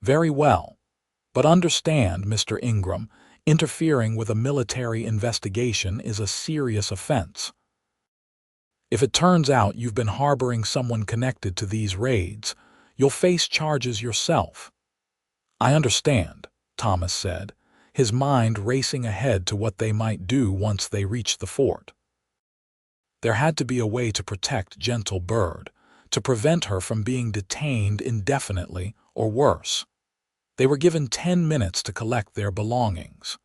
[SPEAKER 1] "Very well. But understand, Mr. Ingram, interfering with a military investigation is a serious offense. If it turns out you've been harboring someone connected to these raids, you'll face charges yourself." "I understand," Thomas said, his mind racing ahead to what they might do once they reached the fort. There had to be a way to protect Gentle Bird, to prevent her from being detained indefinitely or worse. They were given 10 minutes to collect their belongings.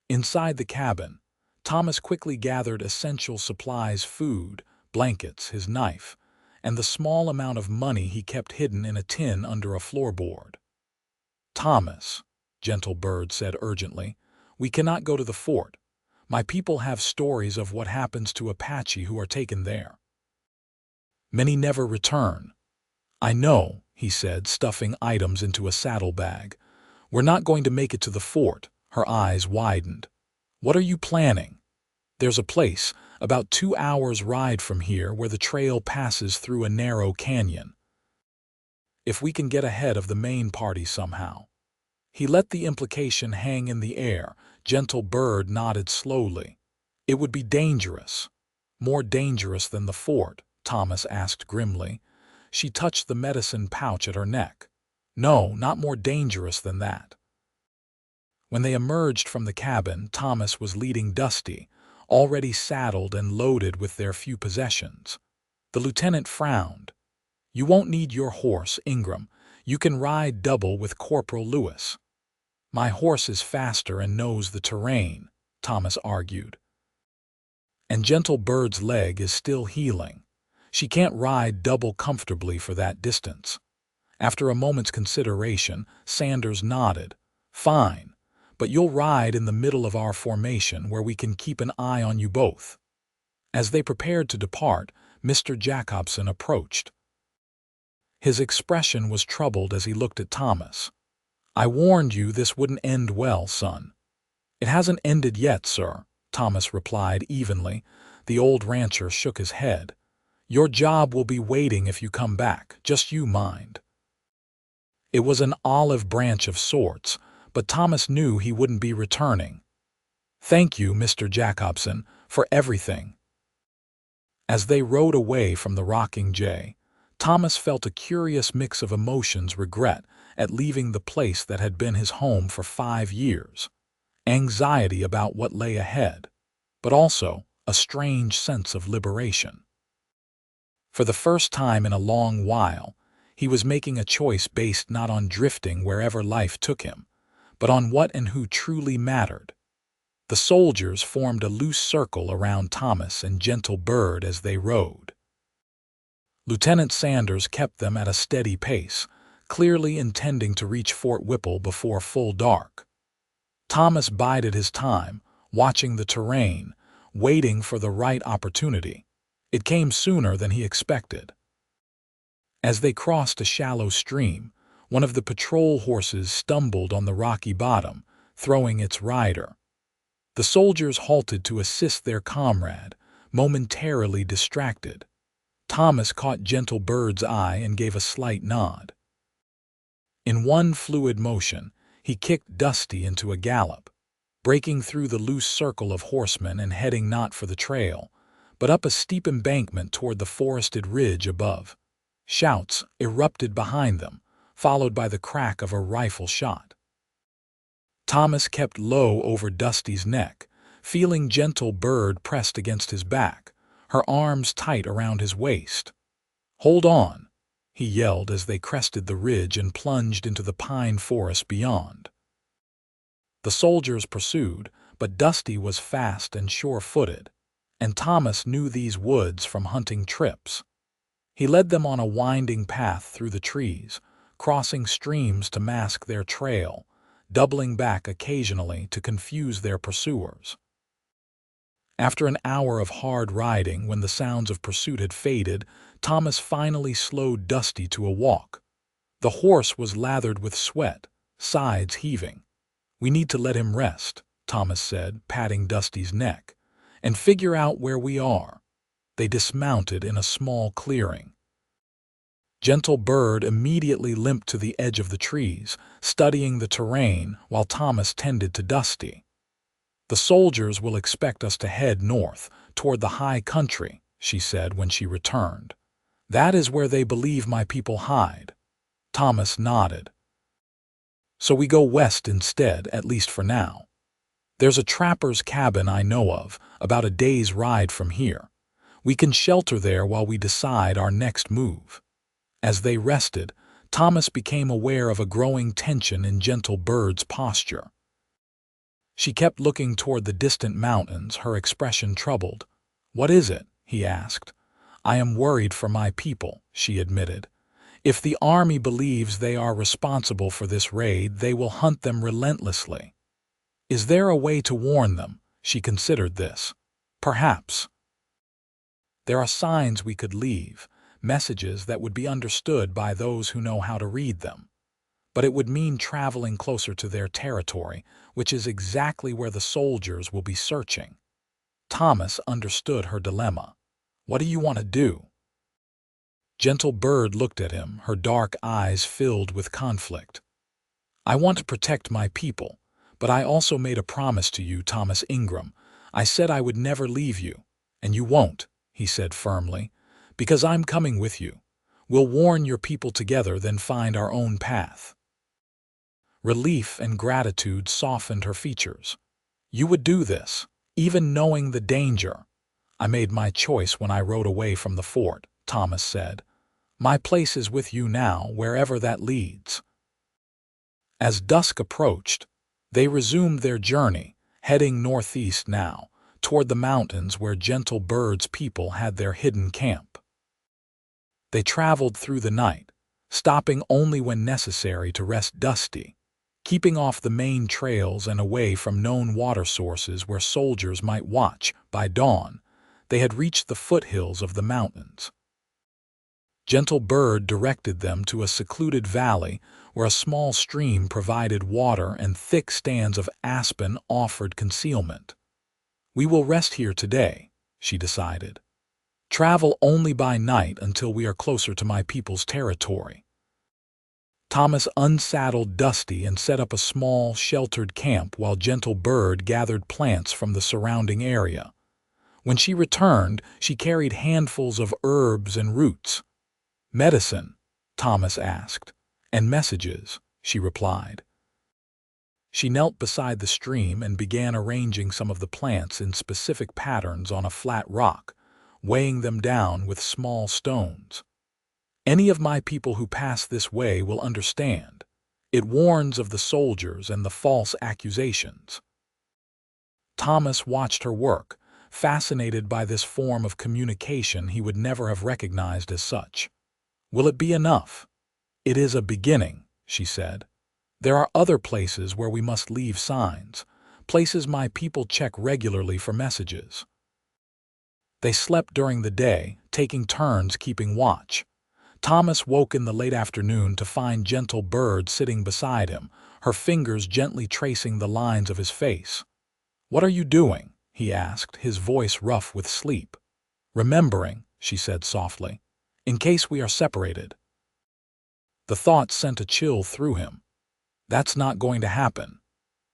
[SPEAKER 1] Inside the cabin, Thomas quickly gathered essential supplies: food, blankets, his knife, and the small amount of money he kept hidden in a tin under a floorboard. "Thomas," Gentle Bird said urgently, "we cannot go to the fort. My people have stories of what happens to Apache who are taken there. Many never return." "I know," he said, stuffing items into a saddlebag. "We're not going to make it to the fort." Her eyes widened. "What are you planning?" "There's a place, about 2 hours' ride from here, where the trail passes through a narrow canyon. If we can get ahead of the main party somehow." He let the implication hang in the air. Gentle Bird nodded slowly. "It would be dangerous." "More dangerous than the fort?" Thomas asked grimly. She touched the medicine pouch at her neck. "No, not more dangerous than that." When they emerged from the cabin, Thomas was leading Dusty, already saddled and loaded with their few possessions. The lieutenant frowned. "You won't need your horse, Ingram. You can ride double with Corporal Lewis." "My horse is faster and knows the terrain," Thomas argued. "And Gentle Bird's leg is still healing. She can't ride double comfortably for that distance." After a moment's consideration, Sanders nodded. "Fine, but you'll ride in the middle of our formation where we can keep an eye on you both." As they prepared to depart, Mr. Jacobson approached. His expression was troubled as he looked at Thomas. "I warned you this wouldn't end well, son." "It hasn't ended yet, sir," Thomas replied evenly. The old rancher shook his head. "Your job will be waiting if you come back, just you mind." It was an olive branch of sorts, but Thomas knew he wouldn't be returning. "Thank you, Mr. Jacobson, for everything." As they rode away from the rocking J, Thomas felt a curious mix of emotions: regret at leaving the place that had been his home for 5 years, anxiety about what lay ahead, but also a strange sense of liberation. For the first time in a long while, he was making a choice based not on drifting wherever life took him, but on what and who truly mattered. The soldiers formed a loose circle around Thomas and Gentle Bird as they rode. Lieutenant Sanders kept them at a steady pace, clearly intending to reach Fort Whipple before full dark. Thomas bided his time, watching the terrain, waiting for the right opportunity. It came sooner than he expected. As they crossed a shallow stream, one of the patrol horses stumbled on the rocky bottom, throwing its rider. The soldiers halted to assist their comrade, momentarily distracted. Thomas caught Gentle Bird's eye and gave a slight nod. In one fluid motion, he kicked Dusty into a gallop, breaking through the loose circle of horsemen and heading not for the trail, but up a steep embankment toward the forested ridge above. Shouts erupted behind them, followed by the crack of a rifle shot. Thomas kept low over Dusty's neck, feeling Gentle Bird pressed against his back, her arms tight around his waist. "Hold on," he yelled as they crested the ridge and plunged into the pine forest beyond. The soldiers pursued, but Dusty was fast and sure-footed, and Thomas knew these woods from hunting trips. He led them on a winding path through the trees, crossing streams to mask their trail, doubling back occasionally to confuse their pursuers. After an hour of hard riding, when the sounds of pursuit had faded, Thomas finally slowed Dusty to a walk. The horse was lathered with sweat, sides heaving. "We need to let him rest," Thomas said, patting Dusty's neck, "and figure out where we are." They dismounted in a small clearing. Gentle Bird immediately limped to the edge of the trees, studying the terrain while Thomas tended to Dusty. "The soldiers will expect us to head north, toward the high country," she said when she returned. "That is where they believe my people hide." Thomas nodded. "So we go west instead, at least for now. There's a trapper's cabin I know of, about a day's ride from here. We can shelter there while we decide our next move." As they rested, Thomas became aware of a growing tension in Gentle Bird's posture. She kept looking toward the distant mountains, her expression troubled. "What is it?" he asked. "I am worried for my people," she admitted. "If the army believes they are responsible for this raid, they will hunt them relentlessly." "Is there a way to warn them?" She considered this. "Perhaps. There are signs we could leave, messages that would be understood by those who know how to read them. But it would mean traveling closer to their territory, which is exactly where the soldiers will be searching." Thomas understood her dilemma. "What do you want to do?" Gentle Bird looked at him, her dark eyes filled with conflict. "I want to protect my people, but I also made a promise to you, Thomas Ingram. I said I would never leave you, and you won't," he said firmly, "because I'm coming with you. We'll warn your people together, then find our own path." Relief and gratitude softened her features. "You would do this, even knowing the danger." "I made my choice when I rode away from the fort," Thomas said. "My place is with you now, wherever that leads." As dusk approached, they resumed their journey, heading northeast now, toward the mountains where Gentle Bird's people had their hidden camp. They traveled through the night, stopping only when necessary to rest Dusty, keeping off the main trails and away from known water sources where soldiers might watch. By dawn, they had reached the foothills of the mountains. Gentle Bird directed them to a secluded valley where a small stream provided water and thick stands of aspen offered concealment. "We will rest here today," she decided. "Travel only by night until we are closer to my people's territory." Thomas unsaddled Dusty and set up a small, sheltered camp while Gentle Bird gathered plants from the surrounding area. When she returned, she carried handfuls of herbs and roots. "Medicine?" Thomas asked. "And messages," she replied. She knelt beside the stream and began arranging some of the plants in specific patterns on a flat rock, weighing them down with small stones. "Any of my people who pass this way will understand. It warns of the soldiers and the false accusations." Thomas watched her work, fascinated by this form of communication he would never have recognized as such. "Will it be enough?" "It is a beginning," she said. "There are other places where we must leave signs, places my people check regularly for messages." They slept during the day, taking turns keeping watch. Thomas woke in the late afternoon to find Gentle Bird sitting beside him, her fingers gently tracing the lines of his face. "What are you doing?" he asked, his voice rough with sleep. "Remembering," she said softly, "in case we are separated." The thought sent a chill through him. "That's not going to happen.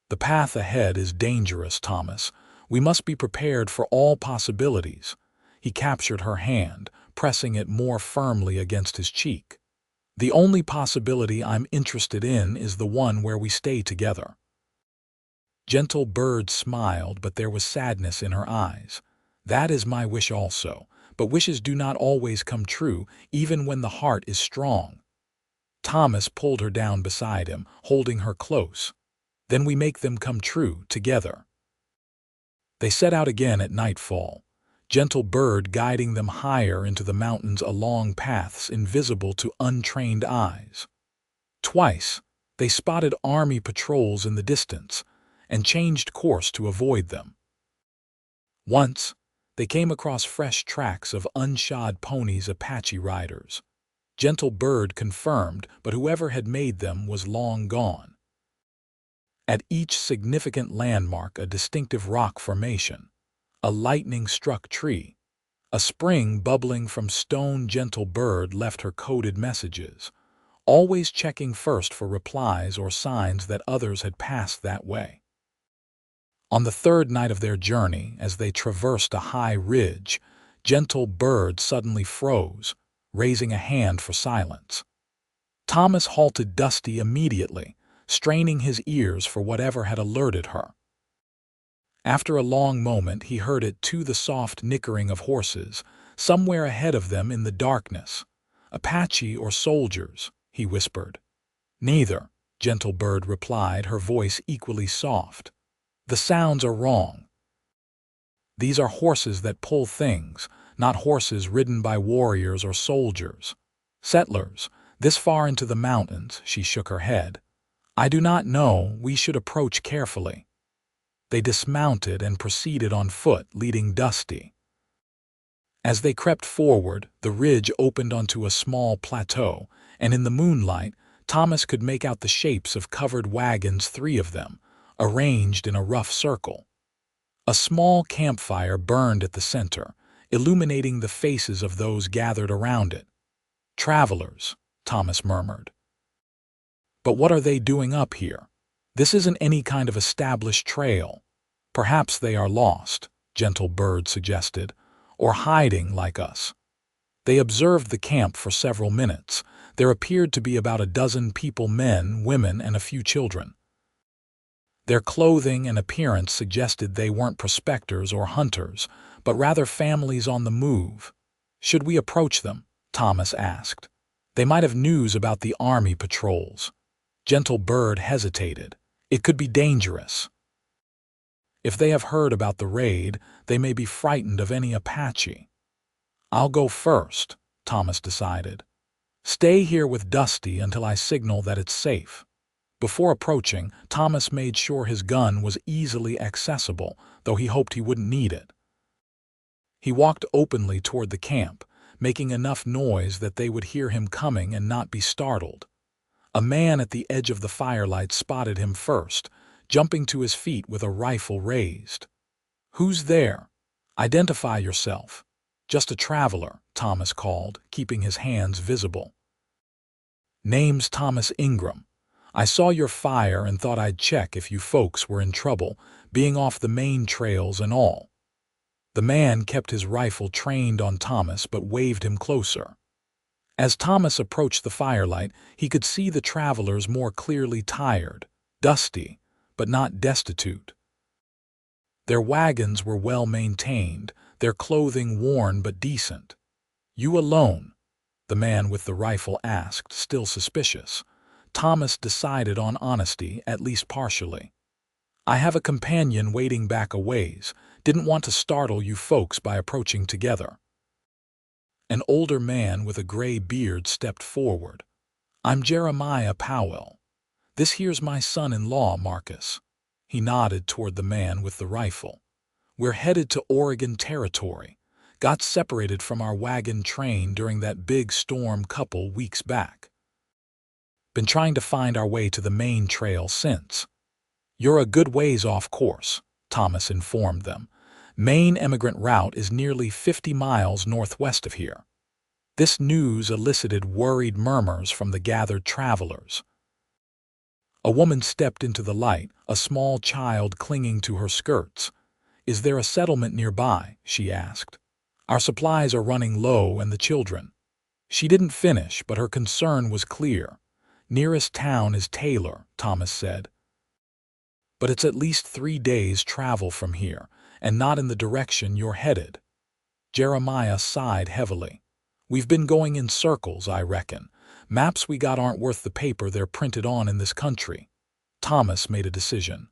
[SPEAKER 1] The path ahead is dangerous, Thomas. We must be prepared for all possibilities." He captured her hand, pressing it more firmly against his cheek. "The only possibility I'm interested in is the one where we stay together." Gentle Bird smiled, but there was sadness in her eyes. "That is my wish also, but wishes do not always come true, even when the heart is strong." Thomas pulled her down beside him, holding her close. "Then we make them come true together." They set out again at nightfall, Gentle Bird guiding them higher into the mountains along paths invisible to untrained eyes. Twice, they spotted army patrols in the distance and changed course to avoid them. Once, they came across fresh tracks of unshod ponies, Apache riders. Gentle Bird confirmed, but whoever had made them was long gone. At each significant landmark, a distinctive rock formation, a lightning-struck tree, a spring bubbling from stone. Gentle Bird left her coded messages, always checking first for replies or signs that others had passed that way. On the third night of their journey, as they traversed a high ridge, Gentle Bird suddenly froze, raising a hand for silence. Thomas halted Dusty immediately, straining his ears for whatever had alerted her. After a long moment, he heard it too, the soft nickering of horses, somewhere ahead of them in the darkness. "Apache or soldiers?" he whispered. "Neither," Gentle Bird replied, her voice equally soft. "The sounds are wrong. These are horses that pull things, not horses ridden by warriors or soldiers. Settlers, this far into the mountains." She shook her head. "I do not know. We should approach carefully." They dismounted and proceeded on foot, leading Dusty. As they crept forward, the ridge opened onto a small plateau, and in the moonlight, Thomas could make out the shapes of covered wagons, 3 of them, arranged in a rough circle. A small campfire burned at the center, illuminating the faces of those gathered around it. "Travelers," Thomas murmured. "But what are they doing up here? This isn't any kind of established trail." "Perhaps they are lost," Gentle Bird suggested, "or hiding like us." They observed the camp for several minutes. There appeared to be about a dozen people, men, women, and a few children. Their clothing and appearance suggested they weren't prospectors or hunters, but rather families on the move. "Should we approach them?" Thomas asked. "They might have news about the army patrols." Gentle Bird hesitated. "It could be dangerous. If they have heard about the raid, they may be frightened of any Apache." "I'll go first," Thomas decided. "Stay here with Dusty until I signal that it's safe." Before approaching, Thomas made sure his gun was easily accessible, though he hoped he wouldn't need it. He walked openly toward the camp, making enough noise that they would hear him coming and not be startled. A man at the edge of the firelight spotted him first, jumping to his feet with a rifle raised. "Who's there? Identify yourself." "Just a traveler," Thomas called, keeping his hands visible. "Name's Thomas Ingram. I saw your fire and thought I'd check if you folks were in trouble, being off the main trails and all." The man kept his rifle trained on Thomas but waved him closer. As Thomas approached the firelight, he could see the travelers more clearly, tired, dusty, but not destitute. Their wagons were well maintained, their clothing worn but decent. "You alone?" the man with the rifle asked, still suspicious. Thomas decided on honesty, at least partially. "I have a companion waiting back a ways. Didn't want to startle you folks by approaching together." An older man with a gray beard stepped forward. "I'm Jeremiah Powell. This here's my son-in-law, Marcus." He nodded toward the man with the rifle. "We're headed to Oregon Territory. Got separated from our wagon train during that big storm couple weeks back. Been trying to find our way to the main trail since." "You're a good ways off course," Thomas informed them. "Main emigrant route is nearly 50 miles northwest of here." This news elicited worried murmurs from the gathered travelers. A woman stepped into the light, a small child clinging to her skirts. "Is there a settlement nearby?" she asked. "Our supplies are running low and the children." She didn't finish, but her concern was clear. "Nearest town is Taylor," Thomas said. "But it's at least 3 days' travel from here, and not in the direction you're headed." Jeremiah sighed heavily. "We've been going in circles, I reckon. Maps we got aren't worth the paper they're printed on in this country." Thomas made a decision.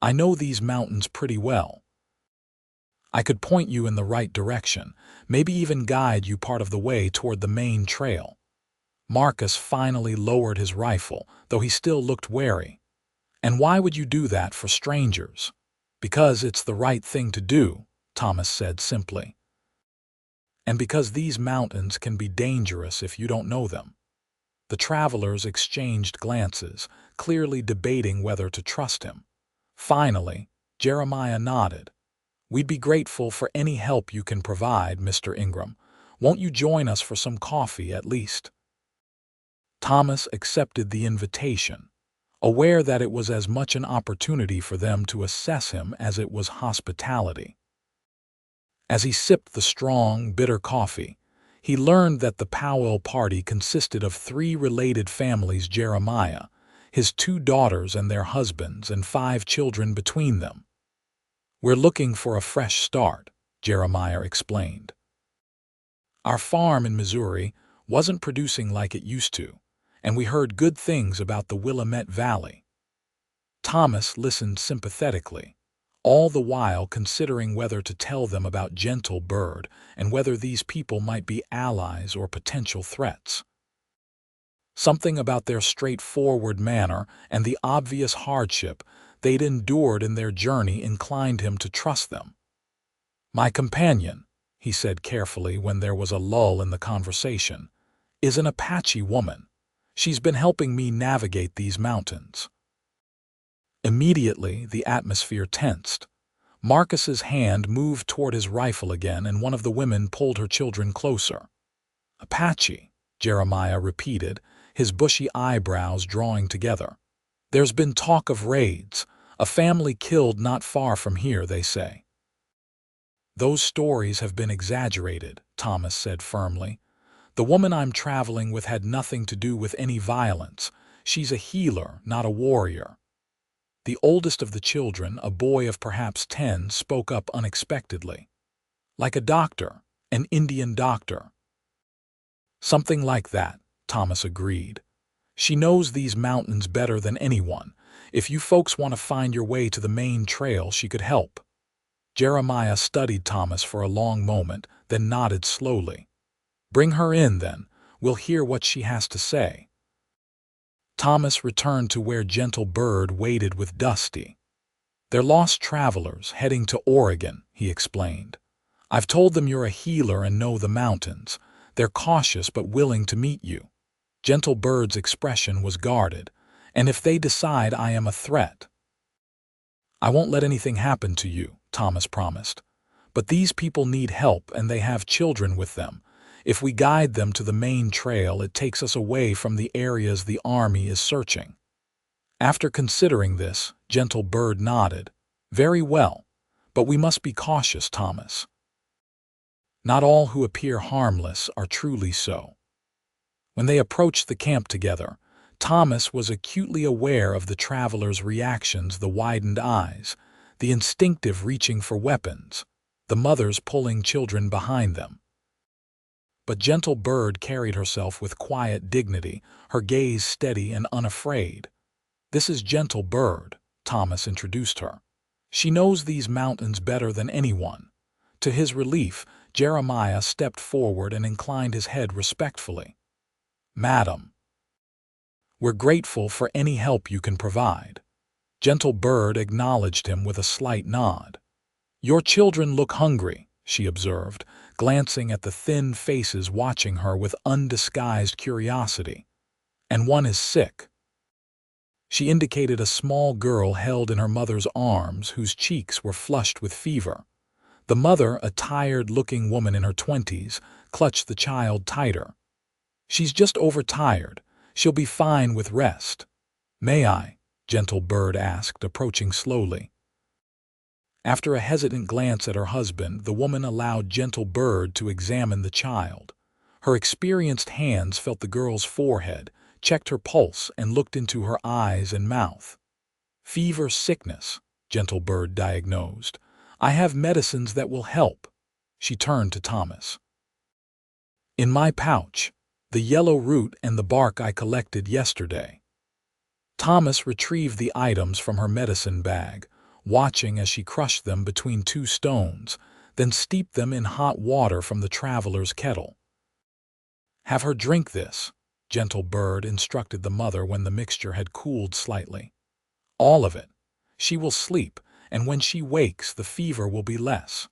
[SPEAKER 1] "I know these mountains pretty well. I could point you in the right direction, maybe even guide you part of the way toward the main trail." Marcus finally lowered his rifle, though he still looked wary. "And why would you do that for strangers?" "Because it's the right thing to do," Thomas said simply. "And because these mountains can be dangerous if you don't know them." The travelers exchanged glances, clearly debating whether to trust him. Finally, Jeremiah nodded. "We'd be grateful for any help you can provide, Mr. Ingram. Won't you join us for some coffee at least?" Thomas accepted the invitation, aware that it was as much an opportunity for them to assess him as it was hospitality. As he sipped the strong, bitter coffee, he learned that the Powell party consisted of 3 related families: Jeremiah, his 2 daughters and their husbands, and 5 children between them. "We're looking for a fresh start," Jeremiah explained. "Our farm in Missouri wasn't producing like it used to, and we heard good things about the Willamette Valley." Thomas listened sympathetically, all the while considering whether to tell them about Gentle Bird and whether these people might be allies or potential threats. Something about their straightforward manner and the obvious hardship they'd endured in their journey inclined him to trust them. "My companion," he said carefully when there was a lull in the conversation, "is an Apache woman. She's been helping me navigate these mountains." Immediately, the atmosphere tensed. Marcus's hand moved toward his rifle again, and one of the women pulled her children closer. "Apache," Jeremiah repeated, his bushy eyebrows drawing together. "There's been talk of raids, a family killed not far from here, they say." "Those stories have been exaggerated," Thomas said firmly. "The woman I'm traveling with had nothing to do with any violence. She's a healer, not a warrior." The oldest of the children, a boy of perhaps 10, spoke up unexpectedly. "Like a doctor, an Indian doctor." "Something like that," Thomas agreed. "She knows these mountains better than anyone. If you folks want to find your way to the main trail, she could help." Jeremiah studied Thomas for a long moment, then nodded slowly. "Bring her in, then. We'll hear what she has to say." Thomas returned to where Gentle Bird waited with Dusty. "They're lost travelers heading to Oregon," he explained. "I've told them you're a healer and know the mountains. They're cautious but willing to meet you." Gentle Bird's expression was guarded. "And if they decide I am a threat—" "I won't let anything happen to you," Thomas promised. "But these people need help and they have children with them. If we guide them to the main trail, it takes us away from the areas the army is searching." After considering this, Gentle Bird nodded. "Very well, but we must be cautious, Thomas. Not all who appear harmless are truly so." When they approached the camp together, Thomas was acutely aware of the travelers' reactions: the widened eyes, the instinctive reaching for weapons, the mothers pulling children behind them. But Gentle Bird carried herself with quiet dignity, her gaze steady and unafraid. "This is Gentle Bird," Thomas introduced her. "She knows these mountains better than anyone." To his relief, Jeremiah stepped forward and inclined his head respectfully. "Madam, we're grateful for any help you can provide." Gentle Bird acknowledged him with a slight nod. "Your children look hungry," she observed, glancing at the thin faces watching her with undisguised curiosity. "And one is sick." She indicated a small girl held in her mother's arms whose cheeks were flushed with fever. The mother, a tired-looking woman in her 20s, clutched the child tighter. "She's just overtired. She'll be fine with rest." "May I?" Gentle Bird asked, approaching slowly. After a hesitant glance at her husband, the woman allowed Gentle Bird to examine the child. Her experienced hands felt the girl's forehead, checked her pulse, and looked into her eyes and mouth. "Fever sickness," Gentle Bird diagnosed. "I have medicines that will help." She turned to Thomas. "In my pouch, the yellow root and the bark I collected yesterday." Thomas retrieved the items from her medicine bag, watching as she crushed them between 2 stones, then steeped them in hot water from the traveler's kettle. "Have her drink this," Gentle Bird instructed the mother when the mixture had cooled slightly. "All of it. She will sleep, and when she wakes the fever will be less."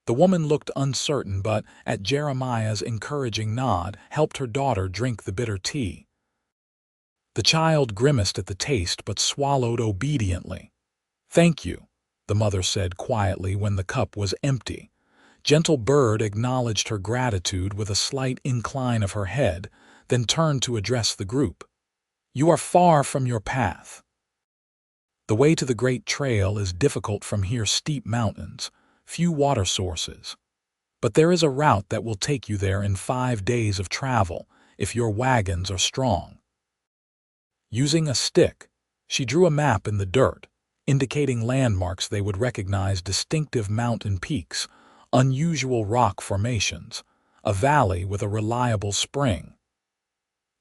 [SPEAKER 1] The woman looked uncertain, but, at Jeremiah's encouraging nod, helped her daughter drink the bitter tea. The child grimaced at the taste but swallowed obediently. "Thank you," the mother said quietly when the cup was empty. Gentle Bird acknowledged her gratitude with a slight incline of her head, then turned to address the group. "You are far from your path. The way to the Great Trail is difficult from here: steep mountains, few water sources. But there is a route that will take you there in 5 days of travel, if your wagons are strong." Using a stick, she drew a map in the dirt, indicating landmarks they would recognize: distinctive mountain peaks, unusual rock formations, a valley with a reliable spring.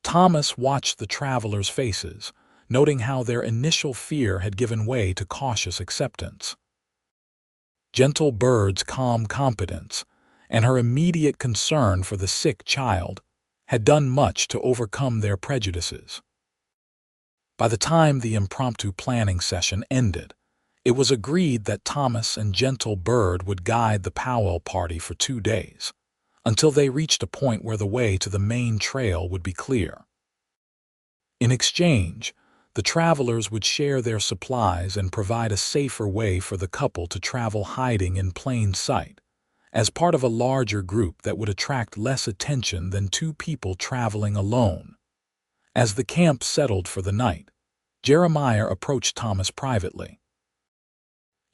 [SPEAKER 1] Thomas watched the travelers' faces, noting how their initial fear had given way to cautious acceptance. Gentle Bird's calm competence and her immediate concern for the sick child had done much to overcome their prejudices. By the time the impromptu planning session ended, it was agreed that Thomas and Gentle Bird would guide the powwow party for 2 days, until they reached a point where the way to the main trail would be clear. In exchange, the travelers would share their supplies and provide a safer way for the couple to travel hiding in plain sight, as part of a larger group that would attract less attention than 2 people traveling alone. As the camp settled for the night, Jeremiah approached Thomas privately.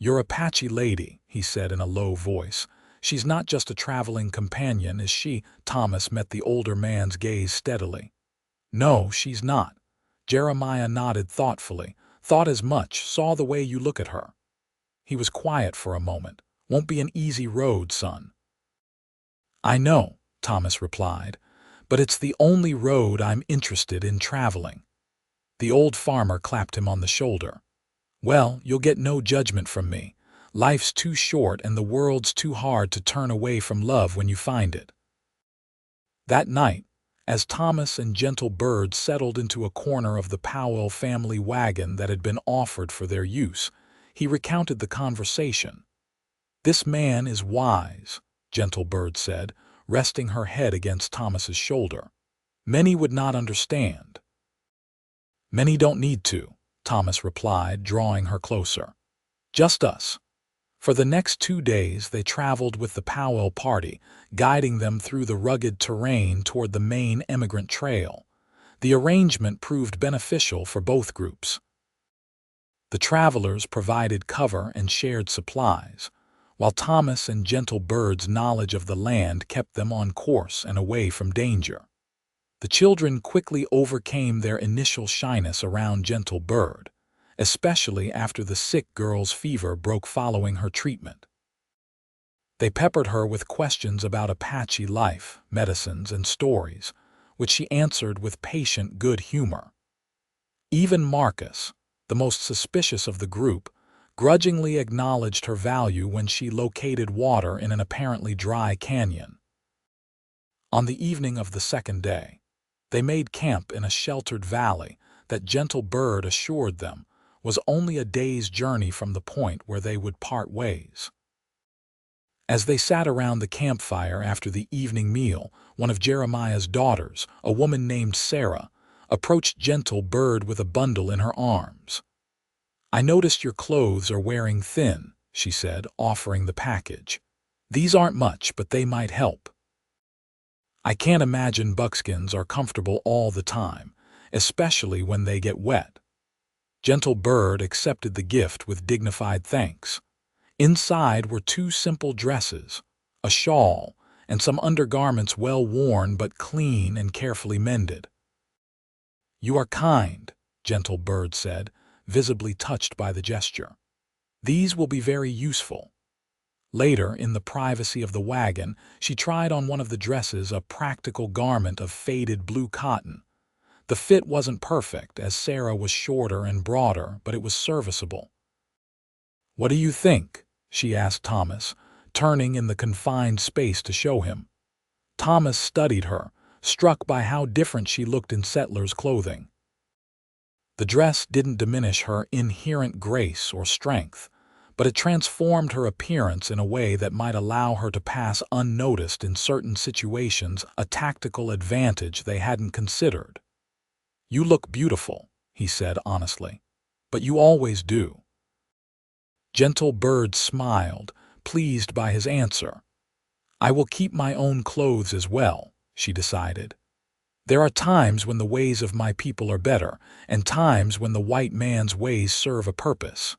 [SPEAKER 1] "Your Apache lady," he said in a low voice. "She's not just a traveling companion, is she?" Thomas met the older man's gaze steadily. "No, she's not." Jeremiah nodded thoughtfully. "Thought as much, saw the way you look at her." He was quiet for a moment. "Won't be an easy road, son." "I know," Thomas replied, "but it's the only road I'm interested in traveling." The old farmer clapped him on the shoulder. "Well, you'll get no judgment from me. Life's too short and the world's too hard to turn away from love when you find it." That night, as Thomas and Gentle Bird settled into a corner of the Powell family wagon that had been offered for their use, he recounted the conversation. "This man is wise," Gentle Bird said, resting her head against Thomas's shoulder. "Many would not understand." "Many don't need to," Thomas replied, drawing her closer. "Just us." For the next 2 days they traveled with the Powell party, guiding them through the rugged terrain toward the main emigrant trail. The arrangement proved beneficial for both groups. The travelers provided cover and shared supplies, while Thomas and Gentle Bird's knowledge of the land kept them on course and away from danger. The children quickly overcame their initial shyness around Gentle Bird, especially after the sick girl's fever broke following her treatment. They peppered her with questions about Apache life, medicines, and stories, which she answered with patient good humor. Even Marcus, the most suspicious of the group, grudgingly acknowledged her value when she located water in an apparently dry canyon. On the evening of the second day, they made camp in a sheltered valley that Gentle Bird assured them was only a day's journey from the point where they would part ways. As they sat around the campfire after the evening meal, one of Jeremiah's daughters, a woman named Sarah, approached Gentle Bird with a bundle in her arms. "I noticed your clothes are wearing thin," she said, offering the package. "These aren't much, but they might help." "I can't imagine buckskins are comfortable all the time, especially when they get wet." Gentle Bird accepted the gift with dignified thanks. Inside were 2 simple dresses, a shawl, and some undergarments well worn but clean and carefully mended. "You are kind," Gentle Bird said, visibly touched by the gesture. "These will be very useful." Later, in the privacy of the wagon, she tried on one of the dresses, a practical garment of faded blue cotton. The fit wasn't perfect, as Sarah was shorter and broader, but it was serviceable. "What do you think?" she asked Thomas, turning in the confined space to show him. Thomas studied her, struck by how different she looked in settler's clothing. The dress didn't diminish her inherent grace or strength, but it transformed her appearance in a way that might allow her to pass unnoticed in certain situations, a tactical advantage they hadn't considered. "You look beautiful," he said honestly. "But you always do." Gentle Bird smiled, pleased by his answer. "I will keep my own clothes as well," she decided. "There are times when the ways of my people are better, and times when the white man's ways serve a purpose."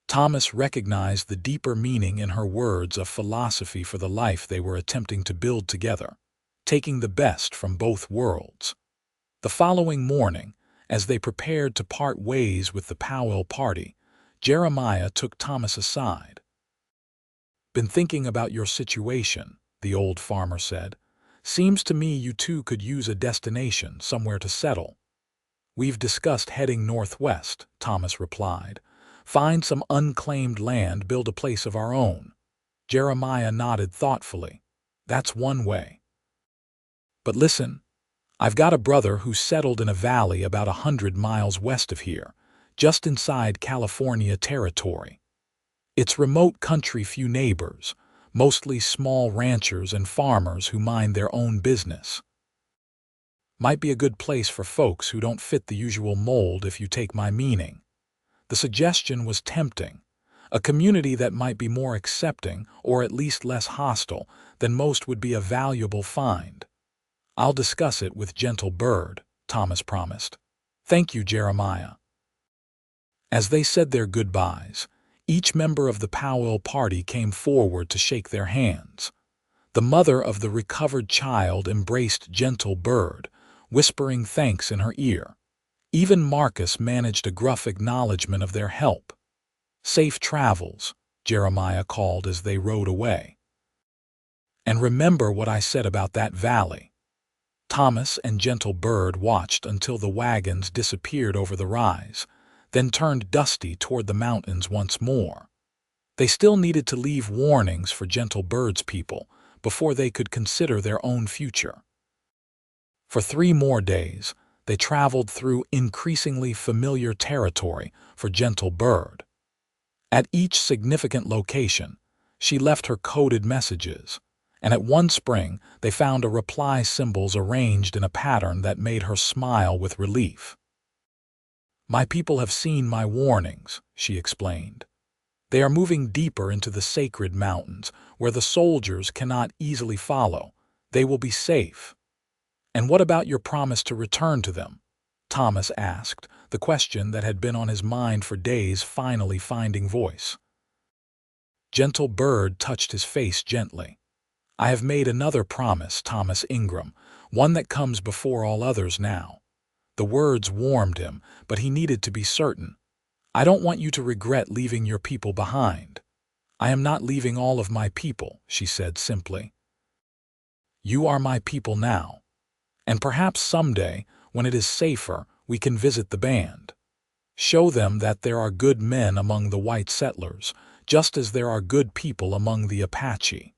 [SPEAKER 1] Thomas recognized the deeper meaning in her words of philosophy for the life they were attempting to build together, taking the best from both worlds. The following morning, as they prepared to part ways with the Powell party, Jeremiah took Thomas aside. "Been thinking about your situation," the old farmer said. "Seems to me you two could use a destination, somewhere to settle." "We've discussed heading northwest," Thomas replied. "Find some unclaimed land, build a place of our own." Jeremiah nodded thoughtfully. "That's one way. But listen, I've got a brother who's settled in a valley about 100 miles west of here, just inside California territory. It's remote country, few neighbors, mostly small ranchers and farmers who mind their own business. Might be a good place for folks who don't fit the usual mold, if you take my meaning." The suggestion was tempting. A community that might be more accepting, or at least less hostile, than most would be a valuable find. "I'll discuss it with Gentle Bird," Thomas promised. "Thank you, Jeremiah." As they said their goodbyes, each member of the Powell party came forward to shake their hands. The mother of the recovered child embraced Gentle Bird, whispering thanks in her ear. Even Marcus managed a gruff acknowledgement of their help. "Safe travels," Jeremiah called as they rode away. "And remember what I said about that valley." Thomas and Gentle Bird watched until the wagons disappeared over the rise, then turned dusty toward the mountains once more. They still needed to leave warnings for Gentle Bird's people before they could consider their own future. For 3 more days, they traveled through increasingly familiar territory for Gentle Bird. At each significant location, she left her coded messages, and at one spring they found a reply symbols arranged in a pattern that made her smile with relief. "My people have seen my warnings," she explained. "They are moving deeper into the sacred mountains, where the soldiers cannot easily follow. They will be safe." "And what about your promise to return to them?" Thomas asked, the question that had been on his mind for days finally finding voice. Gentle Bird touched his face gently. "I have made another promise, Thomas Ingram, one that comes before all others now." The words warmed him, but he needed to be certain. "I don't want you to regret leaving your people behind." "I am not leaving all of my people," she said simply. "You are my people now. And perhaps someday, when it is safer, we can visit the band. Show them that there are good men among the white settlers, just as there are good people among the Apache."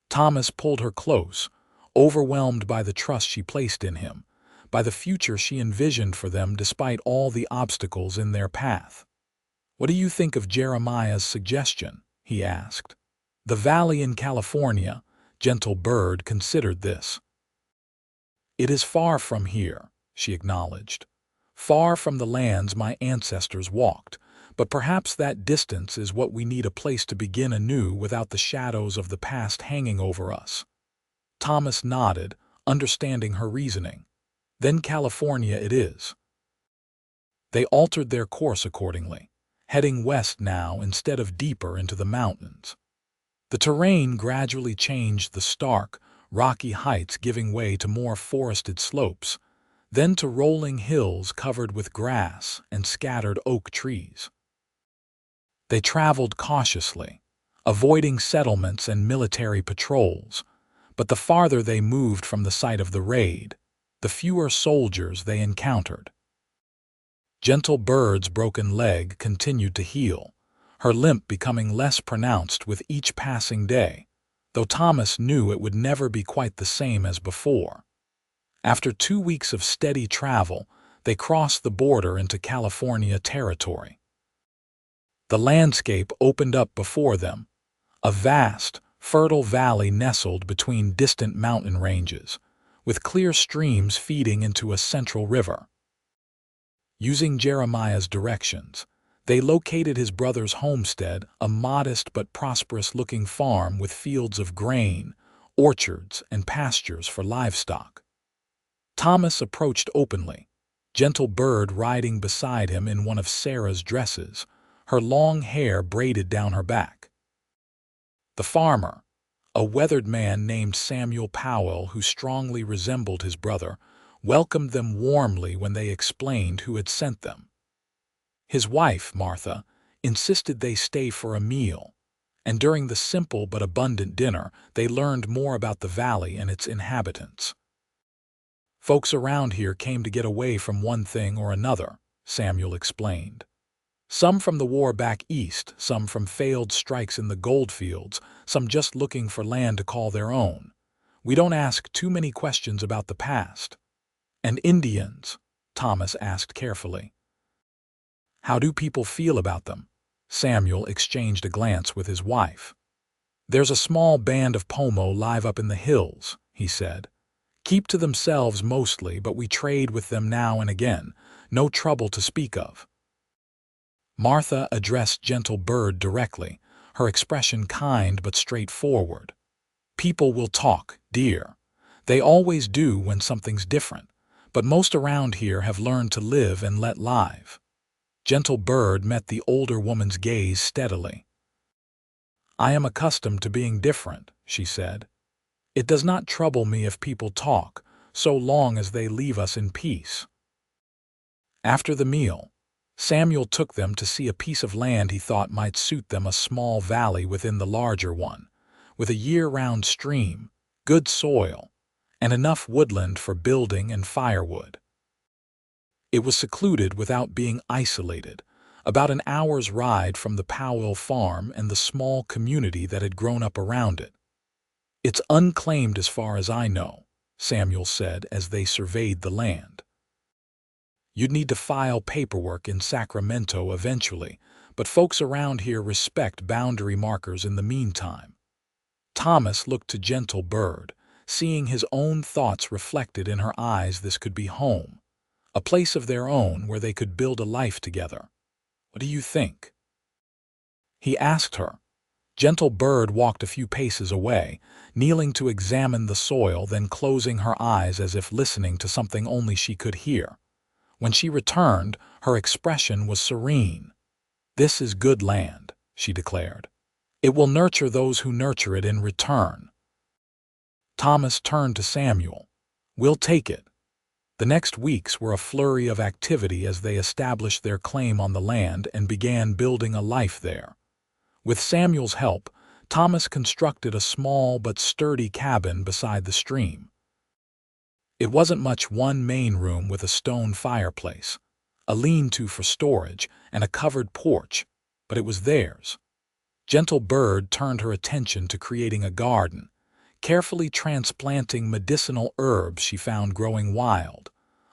[SPEAKER 1] Thomas pulled her close, overwhelmed by the trust she placed in him, by the future she envisioned for them despite all the obstacles in their path. "What do you think of Jeremiah's suggestion?" he asked. "The valley in California," Gentle Bird considered this. "It is far from here," she acknowledged. "Far from the lands my ancestors walked, but perhaps that distance is what we need, a place to begin anew without the shadows of the past hanging over us." Thomas nodded, understanding her reasoning. "Then California it is." They altered their course accordingly, heading west now instead of deeper into the mountains. The terrain gradually changed, the stark, rocky heights giving way to more forested slopes, then to rolling hills covered with grass and scattered oak trees. They traveled cautiously, avoiding settlements and military patrols, but the farther they moved from the site of the raid, the fewer soldiers they encountered. Gentle Bird's broken leg continued to heal, her limp becoming less pronounced with each passing day, though Thomas knew it would never be quite the same as before. After 2 weeks of steady travel, they crossed the border into California territory. The landscape opened up before them, a vast, fertile valley nestled between distant mountain ranges, with clear streams feeding into a central river. Using Jeremiah's directions, they located his brother's homestead, a modest but prosperous-looking farm with fields of grain, orchards, and pastures for livestock. Thomas approached openly, Gentle Bird riding beside him in one of Sarah's dresses, her long hair braided down her back. The farmer, a weathered man named Samuel Powell who strongly resembled his brother, welcomed them warmly when they explained who had sent them. His wife, Martha, insisted they stay for a meal, and during the simple but abundant dinner, they learned more about the valley and its inhabitants. "Folks around here came to get away from one thing or another," Samuel explained. "Some from the war back east, some from failed strikes in the goldfields, some just looking for land to call their own. We don't ask too many questions about the past." "And Indians?" Thomas asked carefully. "How do people feel about them?" Samuel exchanged a glance with his wife. "There's a small band of Pomo live up in the hills," he said. "Keep to themselves mostly, but we trade with them now and again. No trouble to speak of." Martha addressed Gentle Bird directly, her expression kind but straightforward. "People will talk, dear. They always do when something's different, but most around here have learned to live and let live." Gentle Bird met the older woman's gaze steadily. "I am accustomed to being different," she said. "It does not trouble me if people talk, so long as they leave us in peace." After the meal, Samuel took them to see a piece of land he thought might suit them, a small valley within the larger one, with a year-round stream, good soil, and enough woodland for building and firewood. It was secluded without being isolated, about an hour's ride from the Powell farm and the small community that had grown up around it. "It's unclaimed as far as I know," Samuel said as they surveyed the land. "You'd need to file paperwork in Sacramento eventually, but folks around here respect boundary markers in the meantime." Thomas looked to Gentle Bird, seeing his own thoughts reflected in her eyes. This could be home, a place of their own where they could build a life together. "What do you think?" he asked her. Gentle Bird walked a few paces away, kneeling to examine the soil, then closing her eyes as if listening to something only she could hear. When she returned, her expression was serene. "This is good land," she declared. "It will nurture those who nurture it in return." Thomas turned to Samuel. "We'll take it." The next weeks were a flurry of activity as they established their claim on the land and began building a life there. With Samuel's help, Thomas constructed a small but sturdy cabin beside the stream. It wasn't much: one main room with a stone fireplace, a lean-to for storage, and a covered porch, but it was theirs. Gentle Bird turned her attention to creating a garden, carefully transplanting medicinal herbs she found growing wild,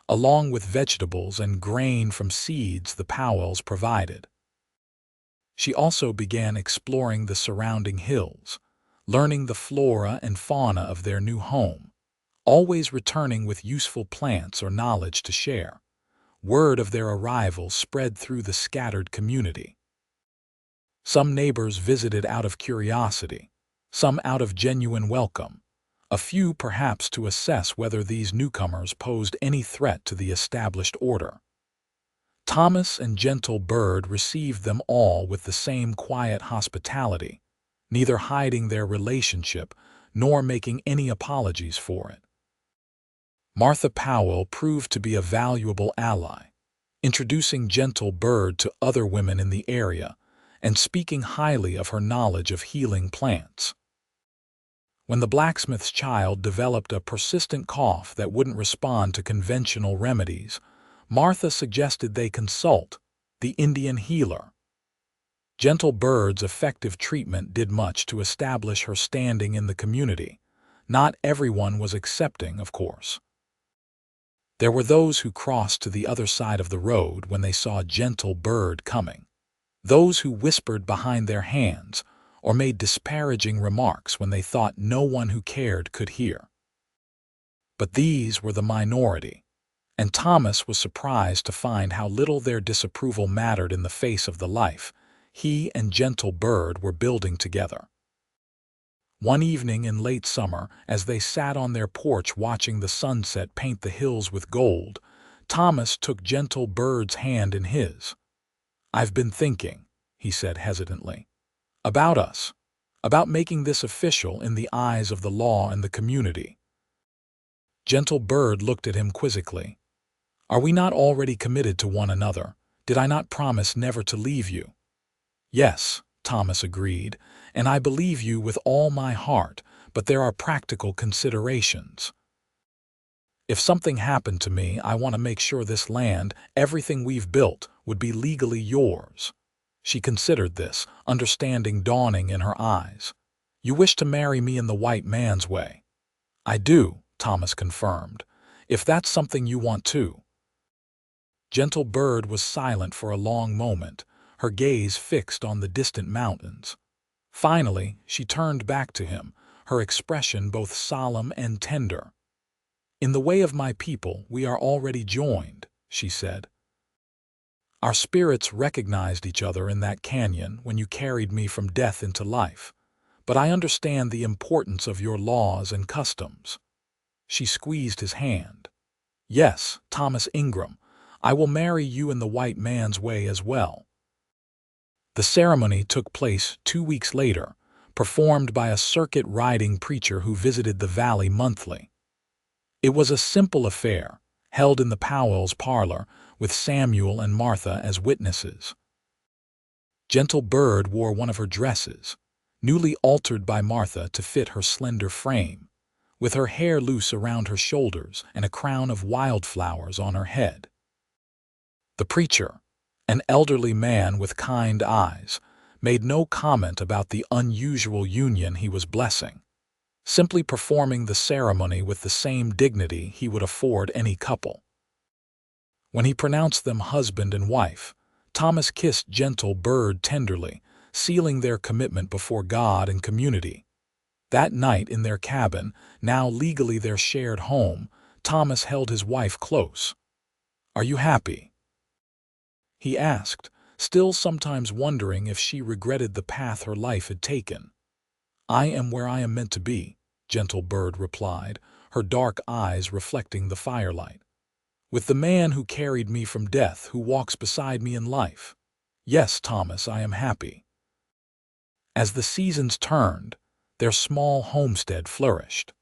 [SPEAKER 1] along with vegetables and grain from seeds the Powells provided. She also began exploring the surrounding hills, learning the flora and fauna of their new home, always returning with useful plants or knowledge to share. Word of their arrival spread through the scattered community. Some neighbors visited out of curiosity, some out of genuine welcome, a few perhaps to assess whether these newcomers posed any threat to the established order. Thomas and Gentle Bird received them all with the same quiet hospitality, neither hiding their relationship nor making any apologies for it. Martha Powell proved to be a valuable ally, introducing Gentle Bird to other women in the area and speaking highly of her knowledge of healing plants. When the blacksmith's child developed a persistent cough that wouldn't respond to conventional remedies, Martha suggested they consult the Indian healer. Gentle Bird's effective treatment did much to establish her standing in the community. Not everyone was accepting, of course. There were those who crossed to the other side of the road when they saw Gentle Bird coming, those who whispered behind their hands or made disparaging remarks when they thought no one who cared could hear. But these were the minority, and Thomas was surprised to find how little their disapproval mattered in the face of the life he and Gentle Bird were building together. One evening in late summer, as they sat on their porch watching the sunset paint the hills with gold, Thomas took Gentle Bird's hand in his. "I've been thinking," he said hesitantly, "about us, about making this official in the eyes of the law and the community." Gentle Bird looked at him quizzically. "Are we not already committed to one another? Did I not promise never to leave you?" "Yes," Thomas agreed, "and I believe you with all my heart, but there are practical considerations. If something happened to me, I want to make sure this land, everything we've built, would be legally yours." She considered this, understanding dawning in her eyes. "You wish to marry me in the white man's way?" "I do," Thomas confirmed, "if that's something you want too." Gentle Bird was silent for a long moment, her gaze fixed on the distant mountains. Finally, she turned back to him, her expression both solemn and tender. "In the way of my people, we are already joined," she said. "Our spirits recognized each other in that canyon when you carried me from death into life. But I understand the importance of your laws and customs." She squeezed his hand. "Yes, Thomas Ingram, I will marry you in the white man's way as well." The ceremony took place 2 weeks later, performed by a circuit-riding preacher who visited the valley monthly. It was a simple affair, held in the Powell's parlor, with Samuel and Martha as witnesses. Gentle Bird wore one of her dresses, newly altered by Martha to fit her slender frame, with her hair loose around her shoulders and a crown of wildflowers on her head. The preacher, an elderly man with kind eyes, made no comment about the unusual union he was blessing, simply performing the ceremony with the same dignity he would afford any couple. When he pronounced them husband and wife, Thomas kissed Gentle Bird tenderly, sealing their commitment before God and community. That night in their cabin, now legally their shared home, Thomas held his wife close. "Are you happy?" he asked, still sometimes wondering if she regretted the path her life had taken. "I am where I am meant to be," Gentle Bird replied, her dark eyes reflecting the firelight. "With the man who carried me from death, who walks beside me in life. Yes, Thomas, I am happy." As the seasons turned, their small homestead flourished.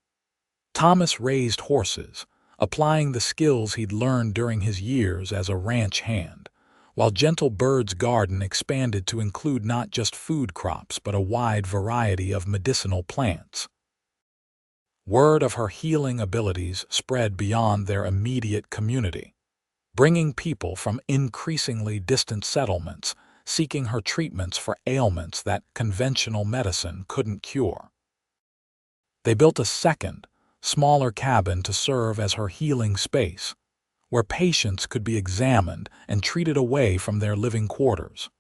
[SPEAKER 1] Thomas raised horses, applying the skills he'd learned during his years as a ranch hand, while Gentle Bird's garden expanded to include not just food crops but a wide variety of medicinal plants. Word of her healing abilities spread beyond their immediate community, bringing people from increasingly distant settlements seeking her treatments for ailments that conventional medicine couldn't cure. They built a second, smaller cabin to serve as her healing space, where patients could be examined and treated away from their living quarters.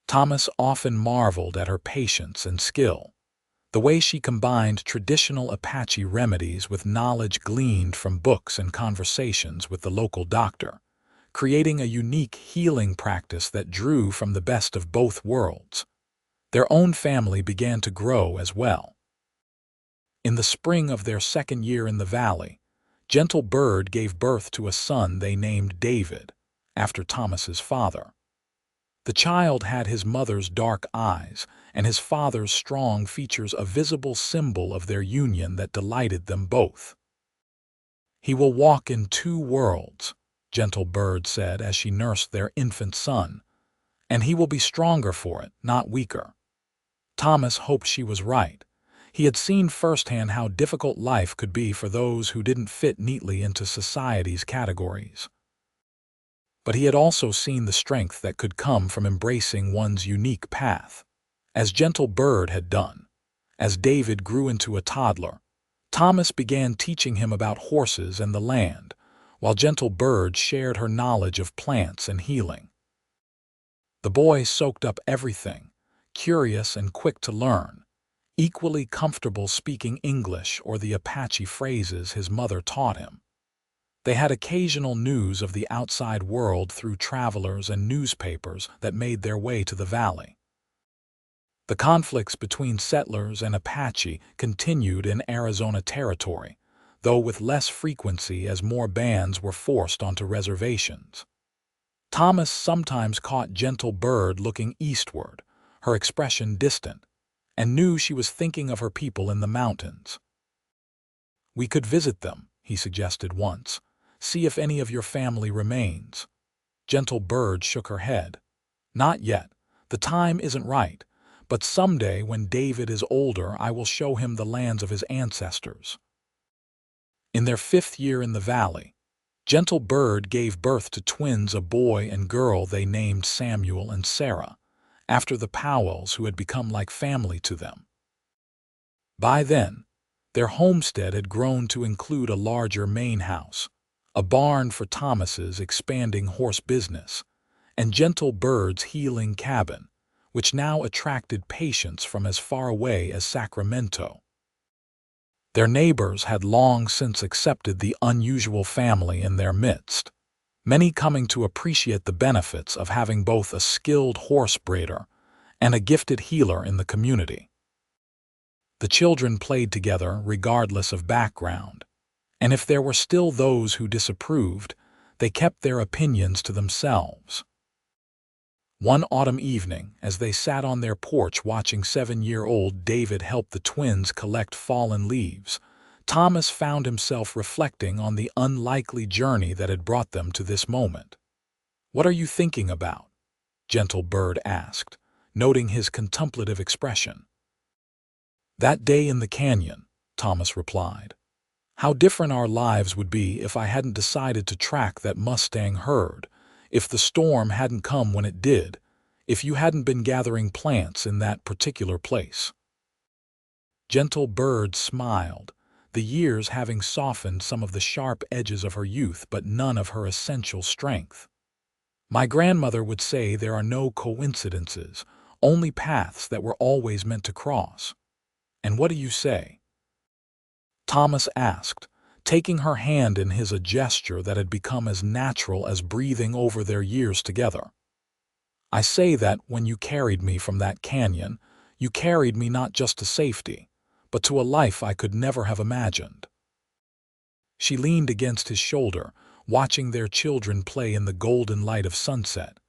[SPEAKER 1] Thomas often marveled at her patience and skill, the way she combined traditional Apache remedies with knowledge gleaned from books and conversations with the local doctor, creating a unique healing practice that drew from the best of both worlds. Their own family began to grow as well. In the spring of their second year in the valley, Gentle Bird gave birth to a son they named David, after Thomas's father. The child had his mother's dark eyes and his father's strong features, a visible symbol of their union that delighted them both. "He will walk in two worlds," Gentle Bird said as she nursed their infant son, "and he will be stronger for it, not weaker." Thomas hoped she was right. He had seen firsthand how difficult life could be for those who didn't fit neatly into society's categories. But he had also seen the strength that could come from embracing one's unique path, as Gentle Bird had done. As David grew into a toddler, Thomas began teaching him about horses and the land, while Gentle Bird shared her knowledge of plants and healing. The boy soaked up everything, curious and quick to learn, equally comfortable speaking English or the Apache phrases his mother taught him. They had occasional news of the outside world through travelers and newspapers that made their way to the valley. The conflicts between settlers and Apache continued in Arizona Territory, though with less frequency as more bands were forced onto reservations. Thomas sometimes caught Gentle Bird looking eastward, her expression distant, and knew she was thinking of her people in the mountains. "We could visit them," he suggested once. "See if any of your family remains." Gentle Bird shook her head. "Not yet. The time isn't right. But someday when David is older, I will show him the lands of his ancestors." In their 5th year in the valley, Gentle Bird gave birth to twins, a boy and girl they named Samuel and Sarah, after the Powells who had become like family to them. By then, their homestead had grown to include a larger main house, a barn for Thomas's expanding horse business, and Gentle Bird's healing cabin, which now attracted patients from as far away as Sacramento. Their neighbors had long since accepted the unusual family in their midst, many coming to appreciate the benefits of having both a skilled horse breeder and a gifted healer in the community. The children played together regardless of background, and if there were still those who disapproved, they kept their opinions to themselves. One autumn evening, as they sat on their porch watching 7-year-old David help the twins collect fallen leaves, Thomas found himself reflecting on the unlikely journey that had brought them to this moment. "What are you thinking about?" Gentle Bird asked, noting his contemplative expression. "That day in the canyon," Thomas replied. "How different our lives would be if I hadn't decided to track that Mustang herd, if the storm hadn't come when it did, if you hadn't been gathering plants in that particular place." Gentle Bird smiled, the years having softened some of the sharp edges of her youth but none of her essential strength. "My grandmother would say there are no coincidences, only paths that were always meant to cross. And what do you say?" Thomas asked, taking her hand in his, a gesture that had become as natural as breathing over their years together. "I say that when you carried me from that canyon, you carried me not just to safety, but to a life I could never have imagined." She leaned against his shoulder, watching their children play in the golden light of sunset.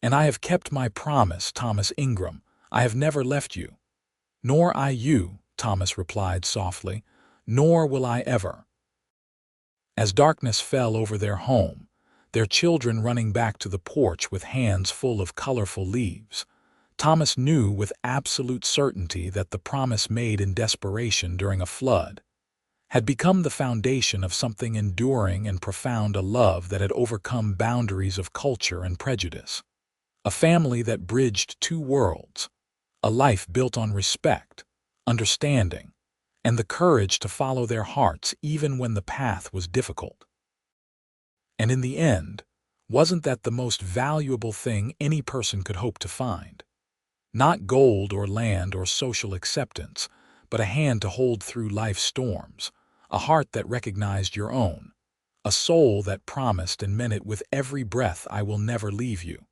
[SPEAKER 1] "And I have kept my promise, Thomas Ingram. I have never left you." "Nor I you," Thomas replied softly. "Nor will I ever." As darkness fell over their home, their children running back to the porch with hands full of colorful leaves, Thomas knew with absolute certainty that the promise made in desperation during a flood had become the foundation of something enduring and profound, a love that had overcome boundaries of culture and prejudice, a family that bridged two worlds, a life built on respect, understanding, and the courage to follow their hearts even when the path was difficult. And in the end, wasn't that the most valuable thing any person could hope to find? Not gold or land or social acceptance, but a hand to hold through life's storms, a heart that recognized your own, a soul that promised and meant it with every breath, "I will never leave you."